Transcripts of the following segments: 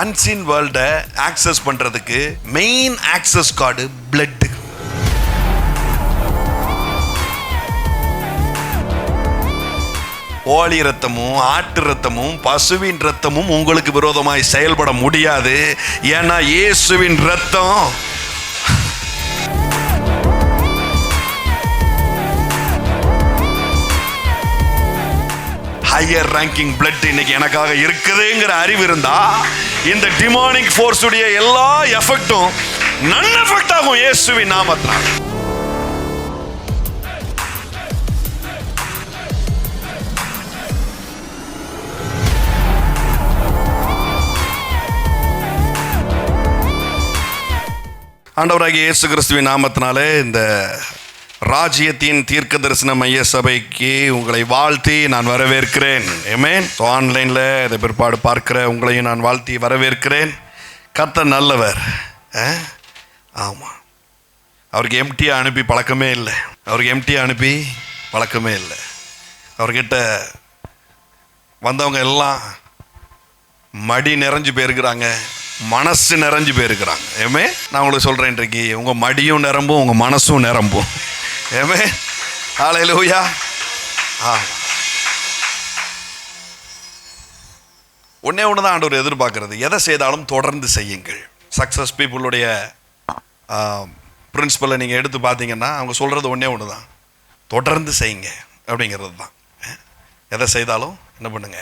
Unseen வேர்ல்டை access பண்றதுக்கு main access card blood. கோழி ரத்தமும் ஆட்டு ரத்தமும் பசுவின் ரத்தமும் உங்களுக்கு விரோதமாய் செயல்பட முடியாது. ஏன்னா இயேசுவின் ரத்தம் ஹையர் ரேங்கிங் பிளட் இன்னைக்கு எனக்காக இருக்குதுங்கிற அறிவு இருந்தா இந்த டிமானிக் ஃபோர்ஸ் உடைய எல்லா எஃபெக்டும் நன் எஃபெக்ட் ஆகும் இயேசுவின் நாமத்தினால். ஆண்டவராகிய இயேசு கிறிஸ்துவின் நாமத்தினாலே இந்த ராஜ்யத்தின் தீர்க்க தரிசன மைய சபைக்கு உங்களை வாழ்த்தி நான் வரவேற்கிறேன். ஆமென். ஆன்லைனில் இதை பிற்பாடு பார்க்கிற உங்களையும் நான் வாழ்த்தி வரவேற்கிறேன். கர்த்தர் நல்லவர். ஆமாம், அவருக்கு எம்டியாக அனுப்பி பழக்கமே இல்லை. அவர்கிட்ட வந்தவங்க எல்லாம் மடி நிறைஞ்சு போயிருக்கிறாங்க, மனசு நிறைஞ்சு போயிருக்கிறாங்க. ஏமே, நான் உங்களுக்கு சொல்கிறேன், இன்றைக்கு உங்கள் மடியும் நிரம்பும், உங்கள் மனசும் நிரம்பும். ஏமே, ஹல்லேலூயா. ஒன்றே ஒன்று தான் ஆண்டவர் எதிர்பார்க்கறது, எதை செய்தாலும் தொடர்ந்து செய்யுங்கள். சக்ஸஸ் பீப்புளுடைய பிரின்சிபலை நீங்கள் எடுத்து பார்த்தீங்கன்னா அவங்க சொல்கிறது ஒன்றே ஒன்று தான், தொடர்ந்து செய்யுங்க அப்படிங்கிறது தான். எதை செய்தாலும் என்ன பண்ணுங்க,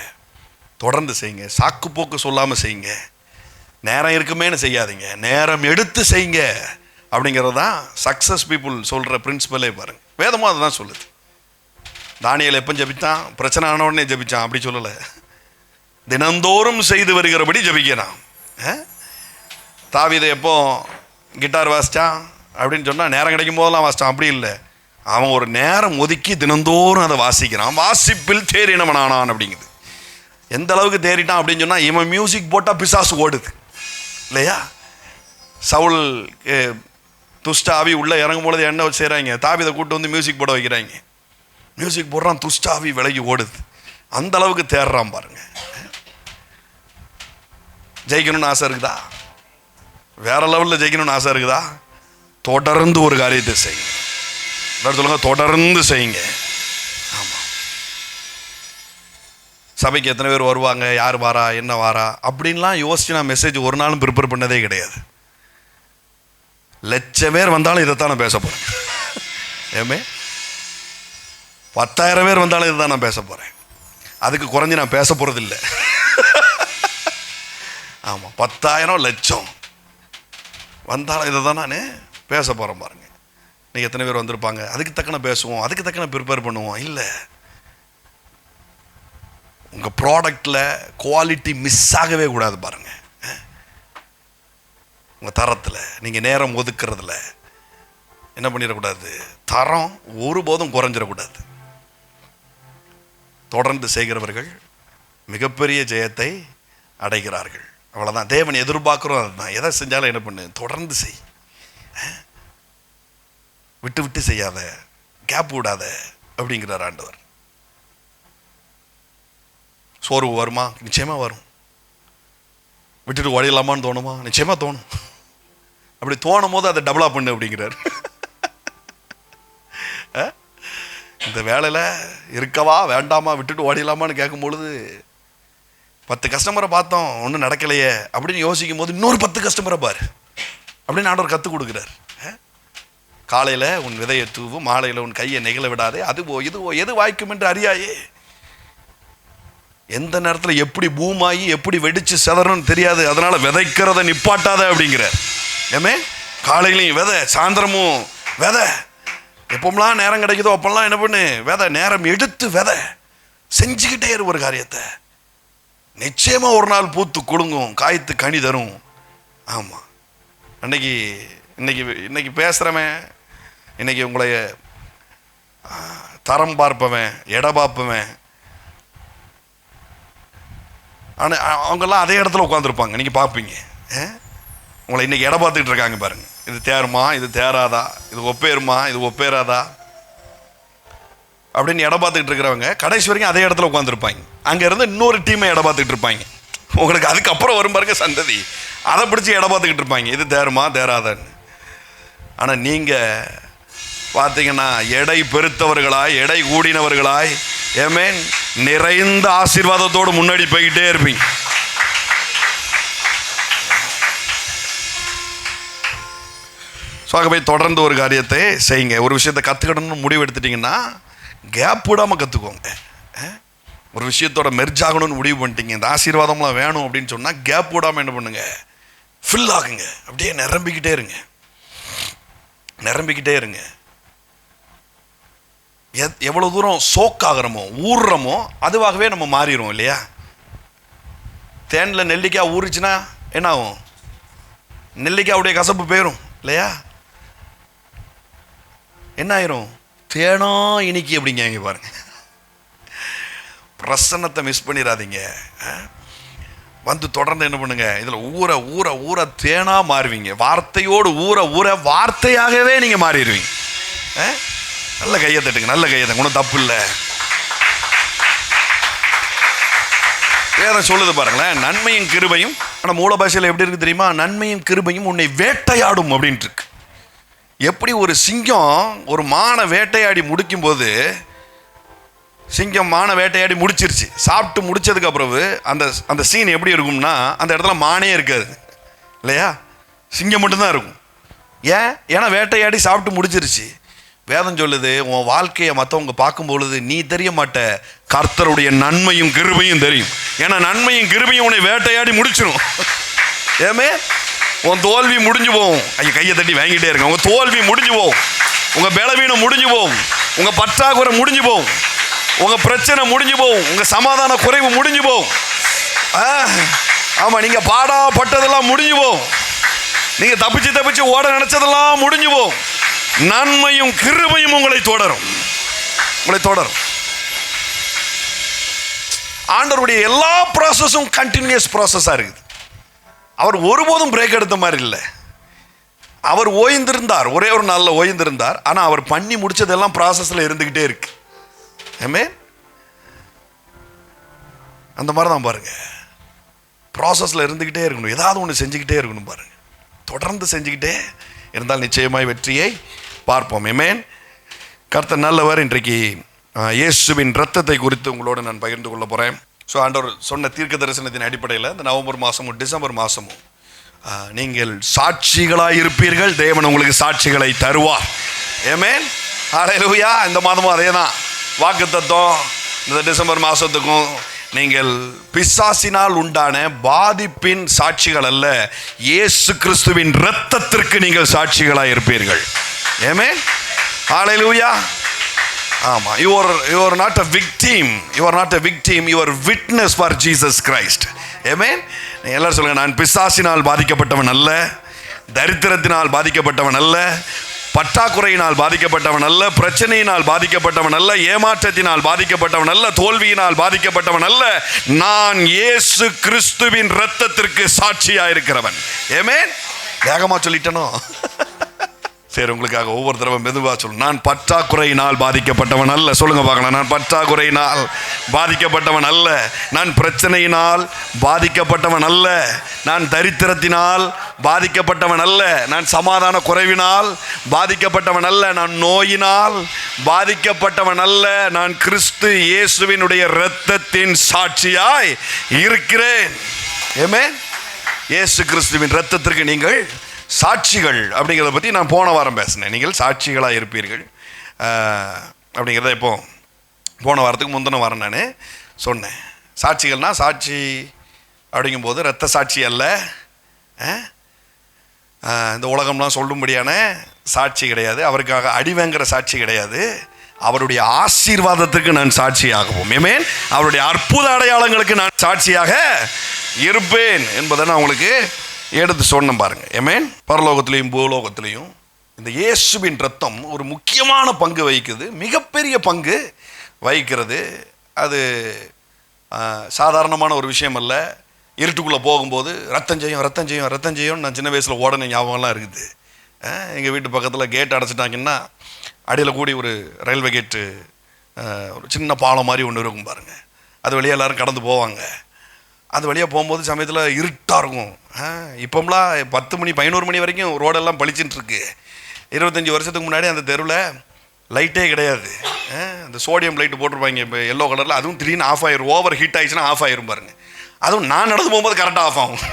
தொடர்ந்து செய்யுங்க. சாக்கு போக்கு சொல்லாமல் செய்யுங்க. நேரம் இருக்குமேனு செய்யாதீங்க, நேரம் எடுத்து செய்யுங்க அப்படிங்கிறது தான் சக்ஸஸ் பீப்புள் சொல்கிற பிரின்சிபலே. பாருங்க, வேதமும் அதை தான் சொல்லுது. தானியேல் எப்போ ஜபித்தான்? பிரச்சனை ஆன உடனே ஜபித்தான், அப்படி சொல்லலை. தினந்தோறும் செய்து வருகிறபடி ஜபிக்கிறான். தாவீது எப்போ கிட்டார் வாசித்தான் அப்படின்னு சொன்னால் நேரம் கிடைக்கும் போதெல்லாம் வாசித்தான், அப்படி இல்லை. அவன் ஒரு நேரம் ஒதுக்கி தினந்தோறும் அதை வாசிக்கிறான். வாசிப்பில் தேறினவனானான் அப்படிங்குது. எந்த அளவுக்கு தேறிட்டான் அப்படின்னு சொன்னால், இவன் மியூசிக் போட்டால் பிசாசு ஓடுது இல்லையா? சவுல் துஷ்ட ஆவி உள்ளே இறங்கும் பொழுது என்ன செய்கிறாங்க, தாவீதை கூட்டு வந்து மியூசிக் போட வைக்கிறாங்க. மியூசிக் போடுறான், துஷ்ட ஆவி விலகி ஓடுது. அந்த அளவுக்கு தேடுறான் பாருங்க. ஜெயிக்கணும்னு ஆசை இருக்குதா? வேற லெவலில் ஜெயிக்கணும்னு ஆசை இருக்குதா? தொடர்ந்து ஒரு காரியத்தை செய்யுங்க. சொல்லுங்க, தொடர்ந்து செய்யுங்க. ஆமாம். சபைக்கு எத்தனை பேர் வருவாங்க, யார் வாரா, என்ன வாரா அப்படின்லாம் யோசிச்சு நான் மெசேஜ் ஒரு நாளும் ப்ரிப்பேர் பண்ணதே கிடையாது. லட்சம் பேர் வந்தாலும் இதைத்தான் நான் பேச போகிறேன். ஏமே, 10,000 பேர் வந்தாலும் இதை தான் நான் பேச போகிறேன். அதுக்கு குறைஞ்சி நான் பேச போகிறது இல்லை. ஆமாம், 10,000 லட்சம் வந்தாலும் இதை தான் நான் பேச போகிறேன். பாருங்க, நீங்கள் எத்தனை பேர் வந்திருப்பாங்க, அதுக்கு தக்கன பேசுவோம், அதுக்கு தக்கன ப்ரிப்பேர் பண்ணுவோம். இல்லை, உங்கள் ப்ராடக்டில் குவாலிட்டி மிஸ் ஆகவே கூடாது. பாருங்கள், உங்கள் தரத்தில் நீங்கள் நேரம் ஒதுக்கிறதுல என்ன பண்ணிடக்கூடாது, தரம் ஒருபோதும் குறைஞ்சிடக்கூடாது. தொடர்ந்து செய்கிறவர்கள் மிகப்பெரிய ஜெயத்தை அடைகிறார்கள். அவ்வளோதான் தேவன் எதிர்பார்க்குறோம். அதுதான், எதை செஞ்சாலும் என்ன பண்ணு, தொடர்ந்து செய். விட்டு விட்டு செய்யாத, கேப் விடாத அப்படிங்கிறார் ஆண்டவர். சோர்வு வருமா? நிச்சயமாக வரும். விட்டுட்டு ஓடிடலாமான்னு தோணுமா? நிச்சயமாக தோணும். அப்படி தோணும் போது அதை டபுளாக பண்ணு அப்படிங்கிறார். இந்த வேலையில் இருக்கவா வேண்டாமா, விட்டுட்டு ஓடிடலாமான்னு கேட்கும் பொழுது 10 கஸ்டமரை பார்த்தோம், ஒன்றும் நடக்கலையே அப்படின்னு யோசிக்கும் போது இன்னொரு 10 கஸ்டமரை பாரு அப்படின்னு ஆண்டவர் கற்றுக் கொடுக்குறார். காலையில் உன் விதையை தூவும், மாலையில் உன் கையை நெகிழ விடாதே, அதுவோ இதுவோ எது வாய்க்கும் என்று அறியாயே. எந்த நேரத்தில் எப்படி பூமாயி எப்படி வெடிச்சு செதறணும்னு தெரியாது. அதனால விதைக்கிறத நிப்பாட்டாத அப்படிங்கிறார். ஏமே, காலையிலையும் விதை, சாயந்தரமும் விதை, எப்போம்லாம் நேரம் கிடைக்குதோ அப்பெல்லாம் என்ன பண்ணு, விதை. நேரம் எடுத்து விதை செஞ்சுக்கிட்டே இரு ஒரு காரியத்தை. நிச்சயமாக ஒரு நாள் பூத்து குலுங்கும், காய்த்து கனி தரும். ஆமாம், இன்னைக்கு பேசுகிறவன், இன்னைக்கு உங்களை தரம் பார்ப்பவன், எடை பார்ப்பவன், ஆனால் அவங்கெல்லாம் அதே இடத்துல உட்காந்துருப்பாங்க. நீங்கள் பார்ப்பீங்க, உங்களை இன்றைக்கி இடம் பார்த்துக்கிட்டு இருக்காங்க பாருங்கள். இது தேருமா, இது தேராதா, இது ஒப்பேருமா, இது ஒப்பேராதா அப்படின்னு இடம் பார்த்துக்கிட்டு இருக்கிறவங்க கடைசி வரைக்கும் அதே இடத்துல உட்காந்துருப்பாங்க. அங்கேருந்து இன்னொரு டீமை இடம் பார்த்துக்கிட்டு இருப்பாங்க. உங்களுக்கு அதுக்கப்புறம் வரும் பாருங்க சந்ததி, அதை பிடிச்சி இடம் பார்த்துக்கிட்டு இருப்பாங்க, இது தேருமா தேராதன்னு. ஆனால் நீங்கள் பார்த்தீங்கன்னா எடை பெருத்தவர்களாய், எடை கூடினவர்களாய், ஏமேன், நிறைந்த ஆசீர்வாதத்தோடு முன்னாடி போய்கிட்டே இருப்பீங்க. ஸோ ஆகவே தொடர்ந்து ஒரு காரியத்தை செய்யுங்க. ஒரு விஷயத்தை கற்றுக்கணும்னு முடிவு எடுத்துட்டிங்கன்னா கேப் விடாமல் கற்றுக்கோங்க. ஒரு விஷயத்தோட மெர்ஜ் ஆகணும்னு முடிவு பண்ணிட்டீங்க, இந்த ஆசீர்வாதம்லாம் வேணும் அப்படின்னு சொன்னால் கேப் விடாமல் என்ன பண்ணுங்க, ஃபில் ஆகுங்க. அப்படியே நிரம்பிக்கிட்டே இருங்க, நிரம்பிக்கிட்டே இருங்க. எவ்வளோ தூரம் சோக் ஆகிறோமோ, ஊறுறோமோ, அதுவாகவே நம்ம மாறிடுவோம் இல்லையா? தேனில் நெல்லிக்காய் ஊறிச்சுன்னா என்ன ஆகும்? நெல்லிக்காவுடைய கசப்பு போயிடும் இல்லையா? என்ன ஆயிரும்? தேனா இனிக்கி அப்படிங்க. இங்கே பாருங்க, பிரசன்னத்தை மிஸ் பண்ணிடாதீங்க. வந்து தொடர்ந்து என்ன பண்ணுங்க, இதில் ஊற ஊற ஊற தேனா மாறுவீங்க. வார்த்தையோடு ஊற ஊற வார்த்தையாகவே நீங்கள் மாறிடுவீங்க. நல்ல கையை தட்டுங்க, நல்ல கையை தட்டுங்க, ஒன்றும் தப்பு இல்லை. வேதம் சொல்லுது பாருங்களேன், நன்மையும் கிருபையும். ஆனால் மூல பாஷையில் எப்படி இருக்கு தெரியுமா? நன்மையும் கிருபையும் உன்னை வேட்டையாடும் அப்படின்ட்டு இருக்கு. எப்படி ஒரு சிங்கம் ஒரு மானை வேட்டையாடி முடிக்கும் போது, சிங்கம் மானை வேட்டையாடி முடிச்சிருச்சு, சாப்பிட்டு முடிச்சதுக்கு அப்புறம் அந்த அந்த சீன் எப்படி இருக்கும்னா, அந்த இடத்துல மானே இருக்காது இல்லையா? சிங்கம் மட்டும்தான் இருக்கும். ஏன்? ஏன்னா வேட்டையாடி சாப்பிட்டு முடிச்சிருச்சு. வேதம் சொல்லுது, உன் வாழ்க்கையை மற்றவங்க பார்க்கும் பொழுது நீ தெரிய மாட்ட, கர்த்தருடைய நன்மையும் கிருபையும் தெரியும். ஏன்னா நன்மையும் கிருபையும் உன்னை வேட்டையாடி முடிச்சிடும். ஏமே, உன் தோல்வி முடிஞ்சு போகும். ஐயா கையை தட்டி வாங்கிட்டே இருங்க. உங்கள் தோல்வி முடிஞ்சு போகும், உங்கள் பலவீனம் முடிஞ்சு போகும், உங்கள் பற்றாக்குறை முடிஞ்சு போகும், உங்கள் பிரச்சனை முடிஞ்சு போகும், உங்கள் சமாதான குறைவு முடிஞ்சு போகும். ஆமாம், நீங்கள் பாடாப்பட்டதெல்லாம் முடிஞ்சு போகும், நீங்கள் தப்பிச்சு தப்பிச்சு ஓட நினைச்சதெல்லாம் முடிஞ்சு போகும். நன்மையும் கிருபையும் உங்களை தொடரும், உங்களை தொடரும். ஆண்டவருடைய எல்லா ப்ராசஸும் கண்டினியூஸ் ப்ராசஸாக இருக்குது. அவர் ஒருபோதும் பிரேக் எடுத்த மாதிரி இல்லை. அவர் ஓய்ந்திருந்தார், ஒரே ஒரு நாளில் ஓய்ந்திருந்தார். ஆனால் அவர் பண்ணி முடிச்சதெல்லாம் ப்ராசஸில் இருந்துக்கிட்டே இருக்கு. ஆமென். அந்த மாதிரி தான் பாருங்க, ப்ராசஸில் இருந்துக்கிட்டே இருக்கணும், ஏதாவது ஒன்று செஞ்சுக்கிட்டே இருக்கணும் பாருங்க. தொடர்ந்து செஞ்சுக்கிட்டே இருந்தால் நிச்சயமாய் வெற்றியை பார்ப்போம். ஆமென். கர்த்தர் நல்லவர். இன்றைக்கு இயேசுவின் இரத்தத்தை குறித்து உங்களோடு நான் பகிர்ந்து கொள்ள போகிறேன். ஸோ ஆண்டவர் சொன்ன தீர்க்க தரிசனத்தின் அடிப்படையில் இந்த நவம்பர் மாதமும் டிசம்பர் மாதமும் நீங்கள் சாட்சிகளாக இருப்பீர்கள். தேவன் உங்களுக்கு சாட்சிகளை தருவார். ஆமென். ஹல்லேலூயா. இந்த மாதமும் அதே தான் வாக்குத்தத்தம். இந்த டிசம்பர் மாதத்துக்கும் நீங்கள் பிசாசினால் உண்டான பாதிப்பின் சாட்சிகள் அல்ல, இயேசு கிறிஸ்துவின் இரத்தத்திற்கு நீங்கள் சாட்சிகளாக இருப்பீர்கள். ஆமென். ஹல்லேலூயா. ஆமாம், you are not a victim, you are not a victim, you are witness for Jesus Christ. Amen. எல்லாரும் சொல்லுங்க, நான் பிசாசினால் பாதிக்கப்பட்டவன் அல்ல, தரித்திரத்தினால் பாதிக்கப்பட்டவன் அல்ல, பற்றாக்குறையினால் பாதிக்கப்பட்டவன் அல்ல, பிரச்சனையினால் பாதிக்கப்பட்டவன் அல்ல, ஏமாற்றத்தினால் பாதிக்கப்பட்டவன் அல்ல, தோல்வியினால் பாதிக்கப்பட்டவன் அல்ல, நான் இயேசு கிறிஸ்துவின் இரத்தத்திற்கு சாட்சியாக இருக்கிறவன். ஆமென். வேகமாக சொல்லிட்டனோ? சரி, உங்களுக்காக ஒவ்வொரு தடவை மெதுவாக சொல்லணும். நான் பற்றாக்குறையினால் பாதிக்கப்பட்டவன் அல்ல. சொல்லுங்க பார்க்கலாம். நான் பற்றாக்குறையினால் பாதிக்கப்பட்டவன் அல்ல, நான் பிரச்சனையினால் பாதிக்கப்பட்டவன் அல்ல, நான் தரித்திரத்தினால் பாதிக்கப்பட்டவன் அல்ல, நான் சமாதான குறைவினால் பாதிக்கப்பட்டவன் அல்ல, நான் நோயினால் பாதிக்கப்பட்டவன் அல்ல, நான் கிறிஸ்து இயேசுவினுடைய இரத்தத்தின் சாட்சியாய் இருக்கிறேன். ஆமென். இயேசு கிறிஸ்துவின் இரத்தத்திற்கு நீங்கள் சாட்சிகள் அப்படிங்கிறத பற்றி நான் போன வாரம் பேசினேன். நீங்கள் சாட்சிகளாக இருப்பீர்கள் அப்படிங்கிறத இப்போ போன வாரத்துக்கு முந்தின வாரம் நான் சொன்னேன். சாட்சிகள்னா, சாட்சி அப்படிங்கும்போது இரத்த சாட்சி அல்ல, இந்த உலகம்லாம் சொல்லும்படியான சாட்சி கிடையாது, அவருக்காக அடிவேங்கிற சாட்சி கிடையாது, அவருடைய ஆசீர்வாதத்துக்கு நான் சாட்சியாகவும், ஆமென், அவருடைய அற்புத அடையாளங்களுக்கு நான் சாட்சியாக இருப்பேன் என்பதை நான் உங்களுக்கு எடுத்து சொன்னேன் பாருங்க. ஆமென். பரலோகத்திலையும் பூலோகத்திலையும் இந்த இயேசுவின் ரத்தம் ஒரு முக்கியமான பங்கு வகிக்குது, மிகப்பெரிய பங்கு வகிக்கிறது. அது சாதாரணமான ஒரு விஷயம் அல்ல. இருட்டுக்குள்ளே போகும்போது ரத்தம் செய்யும் ரத்தம் செய்யும் ரத்தம் செய்யும் நான் சின்ன வயசில் ஓடன ஞாபகம்லாம் இருக்குது. எங்கள் வீட்டு பக்கத்தில் கேட் அடைச்சிட்டாங்கன்னா அடியில் கூடி ஒரு ரயில்வே கேட்டு, ஒரு சின்ன பாலம் மாதிரி ஒன்று இருக்கும் பாருங்கள், அது வெளியே எல்லோரும் கடந்து போவாங்க. அது வழியாக போகும்போது சமயத்தில் இருட்டாக இருக்கும். இப்போம்லாம் 10 மணி 11 மணி வரைக்கும் ரோடெல்லாம் பளிச்சுட்டு இருக்கு. 25 வருஷத்துக்கு முன்னாடி அந்த தெருவில் லைட்டே கிடையாது. அந்த சோடியம் லைட்டு போட்டிருப்பாங்க இப்போ எல்லோ கலரில். அதுவும் திடீர்னு ஆஃப் ஆயிரும். ஓவர் ஹீட் ஆயிடுச்சுன்னா ஆஃப் ஆயிரும் பாருங்க. அதுவும் நான் நடந்து போகும்போது கரெக்டாக ஆஃப் ஆகும்.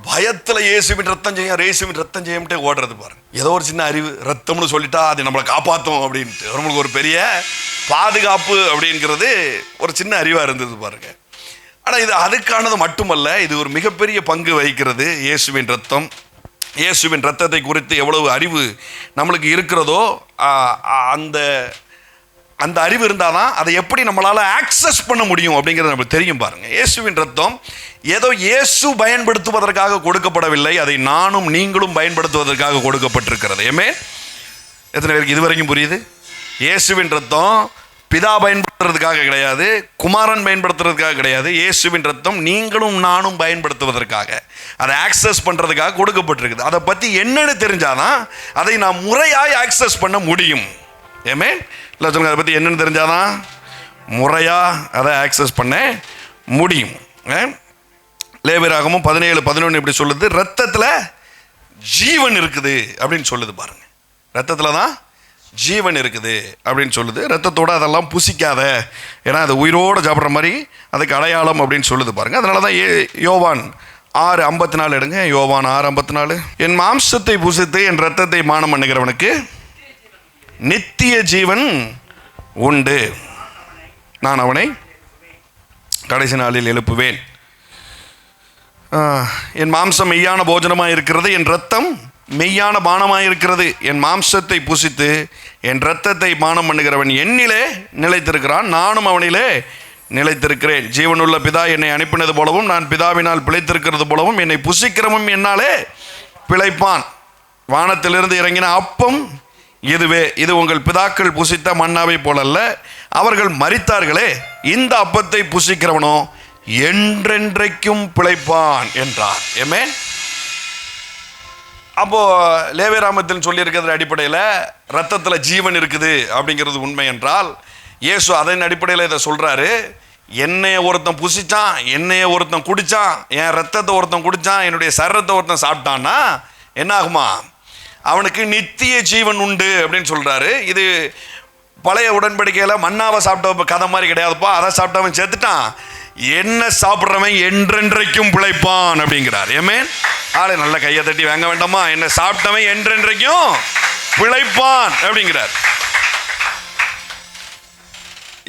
பயத்தில் இயேசுவின் ரத்தம் செய்யும், இயேசுவின் ரத்தம் செய்யும்ட்டே ஓடுறது பாருங்க. ஏதோ ஒரு சின்ன அறிவு, ரத்தம்னு சொல்லிட்டா அது நம்மளை காப்பாற்றும் அப்படின்ட்டு நம்மளுக்கு ஒரு பெரிய பாதுகாப்பு அப்படிங்கிறது ஒரு சின்ன அறிவாக இருந்தது பாருங்க. ஆனால் இது அதுக்கானது மட்டுமல்ல, இது ஒரு மிகப்பெரிய பங்கு வகிக்கிறது. இயேசுவின் ரத்தம், இயேசுவின் ரத்தத்தை குறித்து எவ்வளவு அறிவு நம்மளுக்கு இருக்கிறதோ அந்த அந்த அறிவு இருந்தால் தான் அதை எப்படி நம்மளால் ஆக்சஸ் பண்ண முடியும் அப்படிங்கிறது நம்மளுக்கு தெரியும் பாருங்கள். இயேசுவின் ரத்தம் ஏதோ இயேசு பயன்படுத்துவதற்காக கொடுக்கப்படவில்லை, அதை நானும் நீங்களும் பயன்படுத்துவதற்காக கொடுக்கப்பட்டிருக்கிறது. ஏமே எத்தனை பேருக்கு இதுவரைக்கும் புரியுது? இயேசுவின் ரத்தம் பிதா பயன்படுத்துறதுக்காக கிடையாது, குமாரன் பயன்படுத்துறதுக்காக கிடையாது. இயேசுவின் ரத்தம் நீங்களும் நானும் பயன்படுத்துவதற்காக, அதை ஆக்சஸ் பண்ணுறதுக்காக கொடுக்கப்பட்டிருக்குது. அதை பற்றி என்னன்னு தெரிஞ்சாதான் அதை நான் முறையாக ஆக்சஸ் பண்ண முடியும். ஏமே இல்லை சொல்லுங்க, அதை பற்றி என்னென்னு தெரிஞ்சாதான் முறையாக அதை ஆக்சஸ் பண்ண முடியும். லேவியராகமம் 17:11 இப்படி சொல்லுது, ரத்தத்தில் ஜீவன் இருக்குது அப்படின்னு சொல்லுது பாருங்க. ரத்தத்தில் தான் ஜீவன் இருக்குது அப்படின்னு சொல்லுது. ரத்தத்தோடு அதெல்லாம் புசிக்காத, ஏன்னா அது உயிரோடு சாப்பிட்ற மாதிரி அதுக்கு அடையாளம் அப்படின்னு சொல்லுது பாருங்க. அதனால தான் யோவான் 6:54 எடுங்க. யோவான் 6:54, என் மாம்சத்தை புசித்து என் ரத்தத்தை பானம் பண்ணுகிறவனுக்கு நித்திய ஜீவன் உண்டு, நான் அவனை கடைசி நாளில் எழுப்புவேன். என் மாம்சம் மெய்யான போஜனமாக இருக்கிறது, என் ரத்தம் மெய்யான பானமாக இருக்கிறது. என் மாம்சத்தை புசித்து என் ரத்தத்தை பானம் பண்ணுகிறவன் என்னிலே நிலைத்திருக்கிறான், நானும் அவனிலே நிலைத்திருக்கிறேன். ஜீவனுள்ள பிதா என்னை அனுப்பினது போலவும் நான் பிதாவினால் பிழைத்திருக்கிறது போலவும் என்னை புசிக்கிறவன் என்னாலே பிழைப்பான். வானத்திலிருந்து இறங்கின அப்பம் இதுவே, இது உங்கள் பிதாக்கள் புசித்த மன்னாவை போலல்ல, அவர்கள் மரித்தார்களே, இந்த அப்பத்தை புசிக்கிறவனோ என்றென்றைக்கும் பிழைப்பான் என்றார். ஏமே அப்போ லேவியராமத்தில் சொல்லியிருக்கிற அடிப்படையில் ரத்தத்தில் ஜீவன் இருக்குது அப்படிங்கிறது உண்மை என்றால், இயேசு அதன் அடிப்படையில் இதை சொல்றாரு. என்னைய ஒருத்தன் புசிச்சான், என்னைய ஒருத்தன் குடிச்சான், என் ரத்தத்தை ஒருத்தன் குடிச்சான், என்னுடைய சரீரத்தை ஒருத்தன் சாப்பிட்டான்னா என்ன ஆகுமா? அவனுக்கு நித்திய ஜீவன் உண்டு அப்படின்னு சொல்றாரு. இது பழைய உடன்படிக்கையில் மன்னாவை சாப்பிட்ட கதை மாதிரி கிடையாதுப்பா. அதை சாப்பிட்டவன் செத்துட்டான், என்ன சாப்பிட்றவன் என்றென்றைக்கும் பிழைப்பான் அப்படிங்கிறார். ஏமே ஆளு நல்ல கையை தட்டி வாங்க வேண்டாமா? என்ன சாப்பிட்டவன் என்றென்றைக்கும் பிழைப்பான் அப்படிங்கிறார்.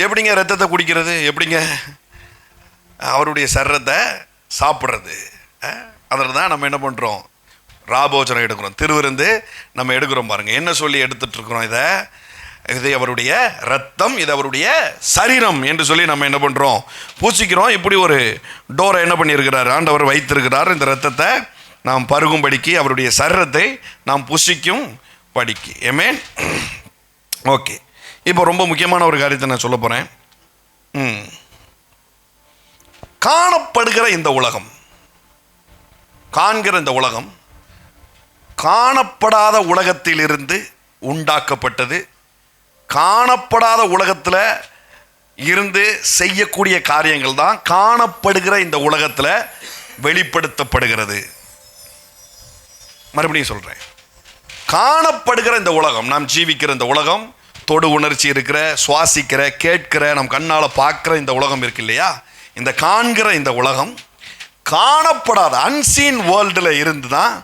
எப்படிங்க ரத்தத்தை குடிக்கிறது? எப்படிங்க அவருடைய சரீரத்தை சாப்பிட்றது? அதில் தான் நம்ம என்ன பண்ணுறோம்? ராபோஜனம் எடுக்கிறோம், திருவிருந்து நம்ம எடுக்கிறோம் பாருங்க. என்ன சொல்லி எடுத்துட்டு இருக்கிறோம்? இது அவருடைய ரத்தம், இது அவருடைய சரீரம் என்று சொல்லி நம்ம என்ன பண்ணுறோம்? பூசிக்கிறோம். இப்படி ஒரு டோரை என்ன பண்ணியிருக்கிறார்? ஆண்டவர் வைத்திருக்கிறார். இந்த ரத்தத்தை நாம் பருகும்படிக்கு, அவருடைய சரீரத்தை நாம் புசிக்கும் படிக்கு. ஏமே ஓகே. இப்போ ரொம்ப முக்கியமான ஒரு காரியத்தை நான் சொல்ல போகிறேன். காணப்படுகிற இந்த உலகம், காண்கிற இந்த உலகம் காணப்படாத உலகத்திலிருந்து உண்டாக்கப்பட்டது. காணப்படாத உலகத்தில் இருந்து செய்யக்கூடிய காரியங்கள் தான் காணப்படுகிற இந்த உலகத்தில் வெளிப்படுத்தப்படுகிறது. மறுபடியும் சொல்கிறேன், காணப்படுகிற இந்த உலகம், நாம் ஜீவிக்கிற இந்த உலகம், தொடு உணர்ச்சி இருக்கிற, சுவாசிக்கிற, கேட்கிற, நம் கண்ணால் பார்க்குற இந்த உலகம் இருக்கு இல்லையா? இந்த காண்கிற இந்த உலகம் காணப்படாத அன்சீன் வேர்ல்டில் இருந்து தான்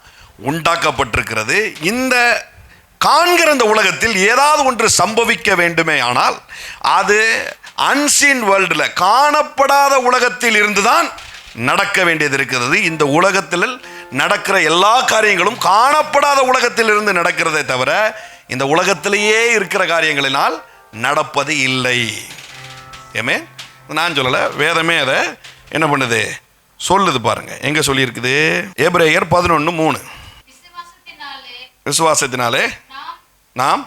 உண்டாக்கப்பட்டிருக்கிறது. இந்த காண்கிற இந்த உலகத்தில் ஏதாவது ஒன்று சம்பவிக்க வேண்டுமே ஆனால் அது அன்சீன் வேர்ல்டில், காணப்படாத உலகத்தில் இருந்து தான் நடக்க வேண்டியது இருக்கிறது. இந்த உலகத்தில் நடக்கிற எல்லா காரியங்களும் காணப்படாத உலகத்தில் இருந்து நடக்கிறதே தவிர இந்த உலகத்திலேயே இருக்கிற காரியங்களினால் நடப்பது இல்லை. ஏமே நான் சொல்லலை, வேதமே அதை என்ன பண்ணுது? சொல்லுது பாருங்க. எங்க சொல்லி இருக்குது? எபிரேயர் 11:3, விசுவாசத்தினாலே நாம்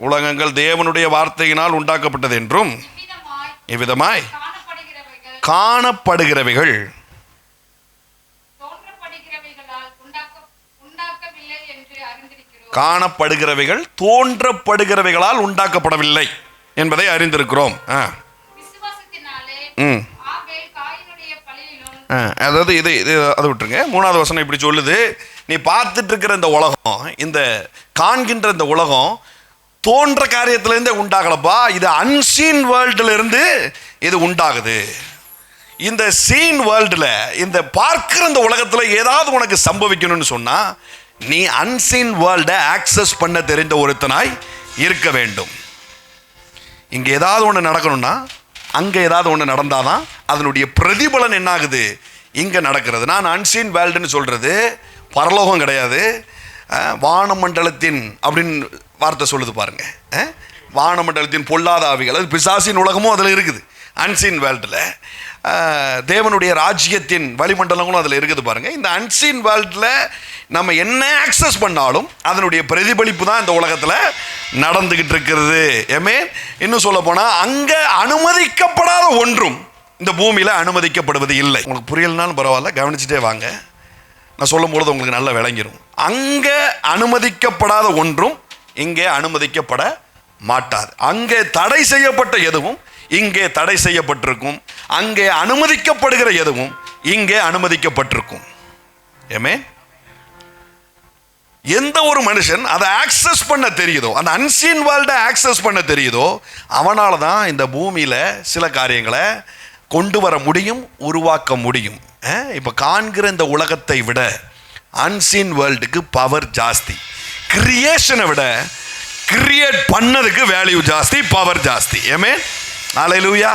உலகங்கள் தேவனுடைய வார்த்தையினால் உண்டாக்கப்பட்டது என்றும் இவ்விதமாய் காணப்படுகிறவைகள் காணப்படுகிறவைகள் தோன்றப்படுகிறவைகளால் உண்டாக்கப்படவில்லை. என்பதை அறிந்திருக்கிறோம். அதாவது இது இது அதை விட்டுருங்க. 3வது வசனம் இப்படி சொல்லுது, நீ பார்த்துட்டு இருக்கிற இந்த உலகம், இந்த காண்கின்ற இந்த உலகம் தோன்ற காரியத்திலேருந்தே உண்டாகலப்பா. இது அன்சீன் வேர்ல்டுல இருந்து இது உண்டாகுது. இந்த சீன் வேர்ல்டில், இந்த பார்க்கிற இந்த உலகத்தில் ஏதாவது உனக்கு சம்பவிக்கணும்னு சொன்னா நீ அன்சீன் வேர்ல்டை ஆக்சஸ் பண்ண தெரிந்த ஒருத்தனாய் இருக்க வேண்டும். இங்கே ஏதாவது ஒன்று நடக்கணும்னா அங்கே ஏதாவது ஒன்று நடந்தாதான் அதனுடைய பிரதிபலன் என்ன ஆகுது, இங்கே நடக்கிறது. நான் அன்சீன் வேர்ல்டுன்னு சொல்றது பரலோகம் கிடையாது, வானமண்டலத்தின் அப்படின்னு வார்த்தை சொல்லுது பாருங்க. வானமண்டலத்தின் பொல்லாத ஆவிகள், அது பிசாசின் உலகமும் அதில் இருக்குது. அன்சீன் வேர்ல்டில் தேவனுடைய ராஜ்யத்தின் வளிமண்டலங்களும் அதில் இருக்குது பாருங்க. இந்த அன்சீன் வேர்ல்டில் நம்ம என்ன ஆக்சஸ் பண்ணாலும் அதனுடைய பிரதிபலிப்பு தான் இந்த உலகத்தில் நடந்துகிட்டு இருக்கிறது. ஏமே இன்னும் சொல்ல போனால் அங்கே அனுமதிக்கப்படாத ஒன்றும் இந்த பூமியில் அனுமதிக்கப்படுவது இல்லை. உங்களுக்கு புரியலனாலும் பரவாயில்ல, கவனிச்சுட்டே வாங்க. நான் சொல்லும் பொழுது உங்களுக்கு நல்லா விளங்கிடும். அங்கே அனுமதிக்கப்படாத ஒன்றும் இங்கே அனுமதிக்கப்பட மாட்டாது. அங்கே தடை செய்யப்பட்ட எதுவும் இங்கே தடை செய்யப்பட்டிருக்கும். அங்கே அனுமதிக்கப்படுகிற எதுவும் இங்கே அனுமதிக்கப்பட்டிருக்கும். ஏமே எந்த ஒரு மனுஷன் அதை ஆக்சஸ் பண்ண தெரியுதோ, அந்த அன்சீன் வேர்ல்டை ஆக்சஸ் பண்ண தெரியுதோ, அவனால தான் இந்த பூமியில் சில காரியங்களை கொண்டு வர முடியும், உருவாக்க முடியும். இப்போ காண்கிற இந்த உலகத்தை விட அன்சீன் வேர்ல்டுக்கு பவர் ஜாஸ்தி. கிரியேஷனை விட கிரியேட் பண்ணதுக்கு வேல்யூ ஜாஸ்தி, பவர் ஜாஸ்தி. ஏமே ஹல்லேலூயா.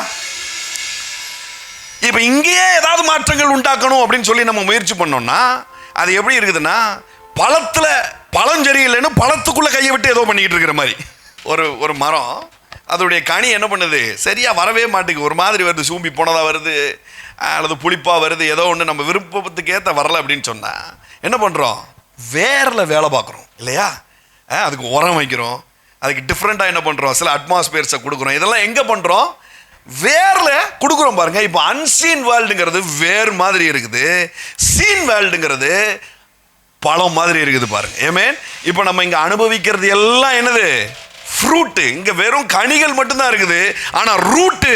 இப்போ இங்கேயே ஏதாவது மாற்றங்கள் உண்டாக்கணும் அப்படின்னு சொல்லி நம்ம முயற்சி பண்ணோம்னா அது எப்படி இருக்குதுன்னா, பழத்தில் பழம் சரியில்லைன்னு பழத்துக்குள்ளே கையை விட்டு ஏதோ பண்ணிக்கிட்டு இருக்கிற மாதிரி. ஒரு மரம் அதோடைய கனி என்ன பண்ணுது, சரியாக வரவே மாட்டேங்குது, ஒரு மாதிரி வருது, சூம்பி போனதாக வருது, அல்லது புளிப்பாக வருது, ஏதோ ஒன்று நம்ம விருப்பத்துக்கு ஏற்ற வரலை அப்படின்னு சொன்னால் என்ன பண்ணுறோம், வேரில் வேலை பார்க்குறோம் இல்லையா? அதுக்கு உரம் வைக்கிறோம், அதுக்கு டிஃப்ரெண்ட்டாக என்ன பண்ணுறோம், சில அட்மாஸ்பியர்ஸை கொடுக்குறோம். இதெல்லாம் எங்கே பண்ணுறோம், வேரில் கொடுக்குறோம் பாருங்க. இப்போ அன்சீன் வேர்ல்டுங்கிறது வேர் மாதிரி இருக்குது, சீன் வேர்ல்டுங்கிறது பழம் மாதிரி இருக்குது பாருங்க. ஏமே இப்போ நம்ம இங்கே அனுபவிக்கிறது எல்லாம் என்னது, ஃப்ரூட்டு. இங்கே வெறும் கனிகள் மட்டும்தான் இருக்குது, ஆனால் ரூட்டு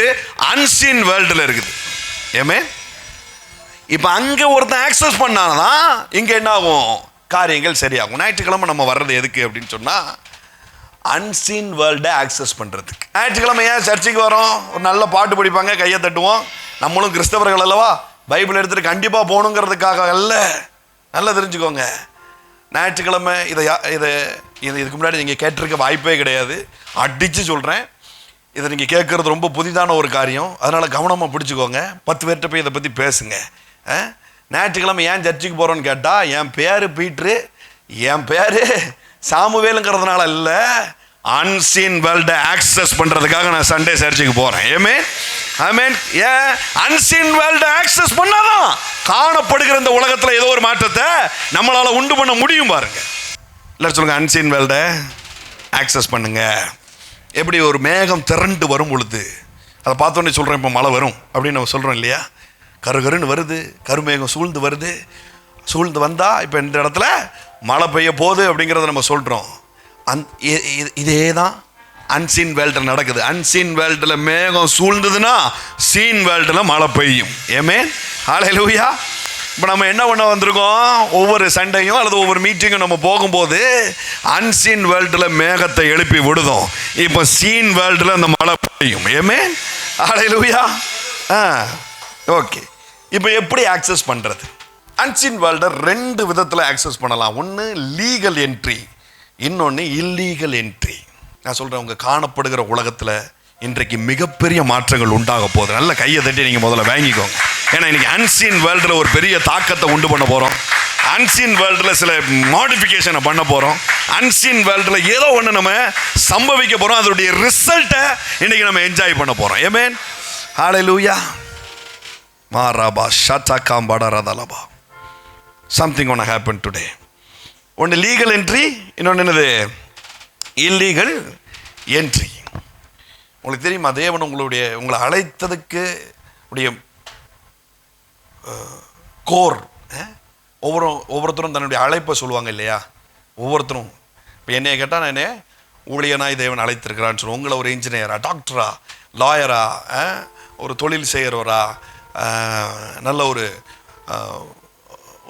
அன்சீன் வேர்ல்டில் இருக்குது. ஏமே இப்போ அங்கே ஒருத்தன் ஆக்சஸ் பண்ணாதான் இங்கே என்ன ஆகும், காரியங்கள் சரியாகும். ஞாயிற்றுக்கிழமை நம்ம வர்றது எதுக்கு அப்படின்னு சொன்னால் அன்சீன் வேர்ல்டை ஆக்சஸ் பண்ணுறதுக்கு. ஞாயிற்றுக்கிழமை ஏன் சர்ச்சுக்கு வரோம், ஒரு நல்ல பாட்டு படிப்பாங்க, கையை தட்டுவோம், நம்மளும் கிறிஸ்தவர்கள் அல்லவா, பைபிள் எடுத்துகிட்டு கண்டிப்பாக போகணுங்கிறதுக்காக அல்ல. நல்லா தெரிஞ்சுக்கோங்க, ஞாயிற்றுக்கிழமை இதுக்கு முன்னாடி நீங்கள் கேட்டிருக்க வாய்ப்பே கிடையாது, அடித்து சொல்கிறேன். இதை நீங்கள் கேட்குறது ரொம்ப புதிதான ஒரு காரியம், அதனால் கவனமாக பிடிச்சிக்கோங்க. 10 பேர்கிட்ட போய் இதை பற்றி பேசுங்க. ஞாயிற்றுக்கிழமை ஏன் சர்ச்சுக்கு போகிறோன்னு கேட்டால், என் பேர் பீட்ரு, என் பேர் சாமுவேலுங்கிறதுனால இல்லை, அன்சீன் வேர்ல்டை ஆக்சஸ் பண்ணுறதுக்காக நான் சண்டே சர்ச்சுக்கு போகிறேன். ஏன் அன்சீன் வேர்ல்டை ஆக்சஸ் பண்ணாதான் காணப்படுகிற இந்த உலகத்தில் ஏதோ ஒரு மாற்றத்தை நம்மளால் உண்டு பண்ண முடியும் பாருங்க. இல்லை சொல்லுங்க, அன்சீன் வேர்ல்டை ஆக்சஸ் பண்ணுங்க. எப்படி ஒரு மேகம் திரண்டு வரும் பொழுது அதை பார்த்தோன்னே சொல்கிறேன், இப்போ மழை வரும் அப்படின்னு நம்ம சொல்கிறோம் இல்லையா, கருன்னு வருது, கருமேகம் சூழ்ந்து வருது, சூழ்ந்து வந்தால் இப்போ இந்த இடத்துல மழை பெய்ய போகுது அப்படிங்கிறத நம்ம சொல்கிறோம். இதே தான் அன்சீன் வேர்ல்டில் நடக்குது. அன்சீன் வேர்ல்டில் மேகம் சூழ்ந்ததுன்னா சீன் வேர்ல்டில் மழை பெய்யும். ஏமே ஹல்லேலூயா. இப்போ நம்ம என்ன பண்ண வந்திருக்கோம், ஒவ்வொரு சண்டையும் அல்லது ஒவ்வொரு மீட்டிங்கும் நம்ம போகும்போது அன்சீன் வேர்ல்டில் மேகத்தை எழுப்பி விடுதோம், இப்போ சீன் வேர்ல்டில் அந்த மழை பெய்யும். ஏமே ஹல்லேலூயா. ஓகே, இப்போ எப்படி ஆக்சஸ் பண்ணுறது? அன்சீன் வேர்ல்டை 2 விதத்தில் ஆக்சஸ் பண்ணலாம். ஒன்று லீகல் என்ட்ரி, இன்னொன்று இல்லீகல் என்ட்ரி. நான் சொல்கிறேன், உங்கள் காணப்படுகிற உலகத்தில் இன்றைக்கு மிகப்பெரிய மாற்றங்கள் உண்டாக போகுது. நல்ல கையை தட்டி நீங்கள் முதல்ல வாங்கிக்கோங்க. ஏன்னா இன்றைக்கி அன்சீன் வேர்ல்டில் ஒரு பெரிய தாக்கத்தை உண்டு பண்ண போகிறோம். அன்சீன் வேர்ல்டில் சில மாடிஃபிகேஷனை பண்ண போகிறோம். அன்சீன் வேர்ல்டில் ஏதோ ஒன்று நம்ம சம்பவிக்க போகிறோம். அதனுடைய ரிசல்ட்டை இன்றைக்கி நம்ம என்ஜாய் பண்ண போகிறோம். ஆமென் ஹல்லேலூயா. மாராபா ஷாட்டாகாம்பாடா ரதலபா. Something gonna happen today. ஒன்று லீகல் என்ட்ரி, இன்னொன்று என்னது, இல்லீகல் என்ட்ரி. உங்களுக்கு தெரியுமா, தேவன் உங்களை அழைத்ததுக்கு உடைய கோர், ஒவ்வொருத்தரும் தன்னுடைய அழைப்பை சொல்லுவாங்க இல்லையா, ஒவ்வொருத்தரும். இப்போ என்னைய கேட்டால் நான் ஊழியனாய் தேவன் அழைத்திருக்கிறான்னு சொல்லுவோம். உங்களை ஒரு இன்ஜினியரா, டாக்டரா, லாயரா, ஒரு தொழில் செய்கிறவரா, நல்ல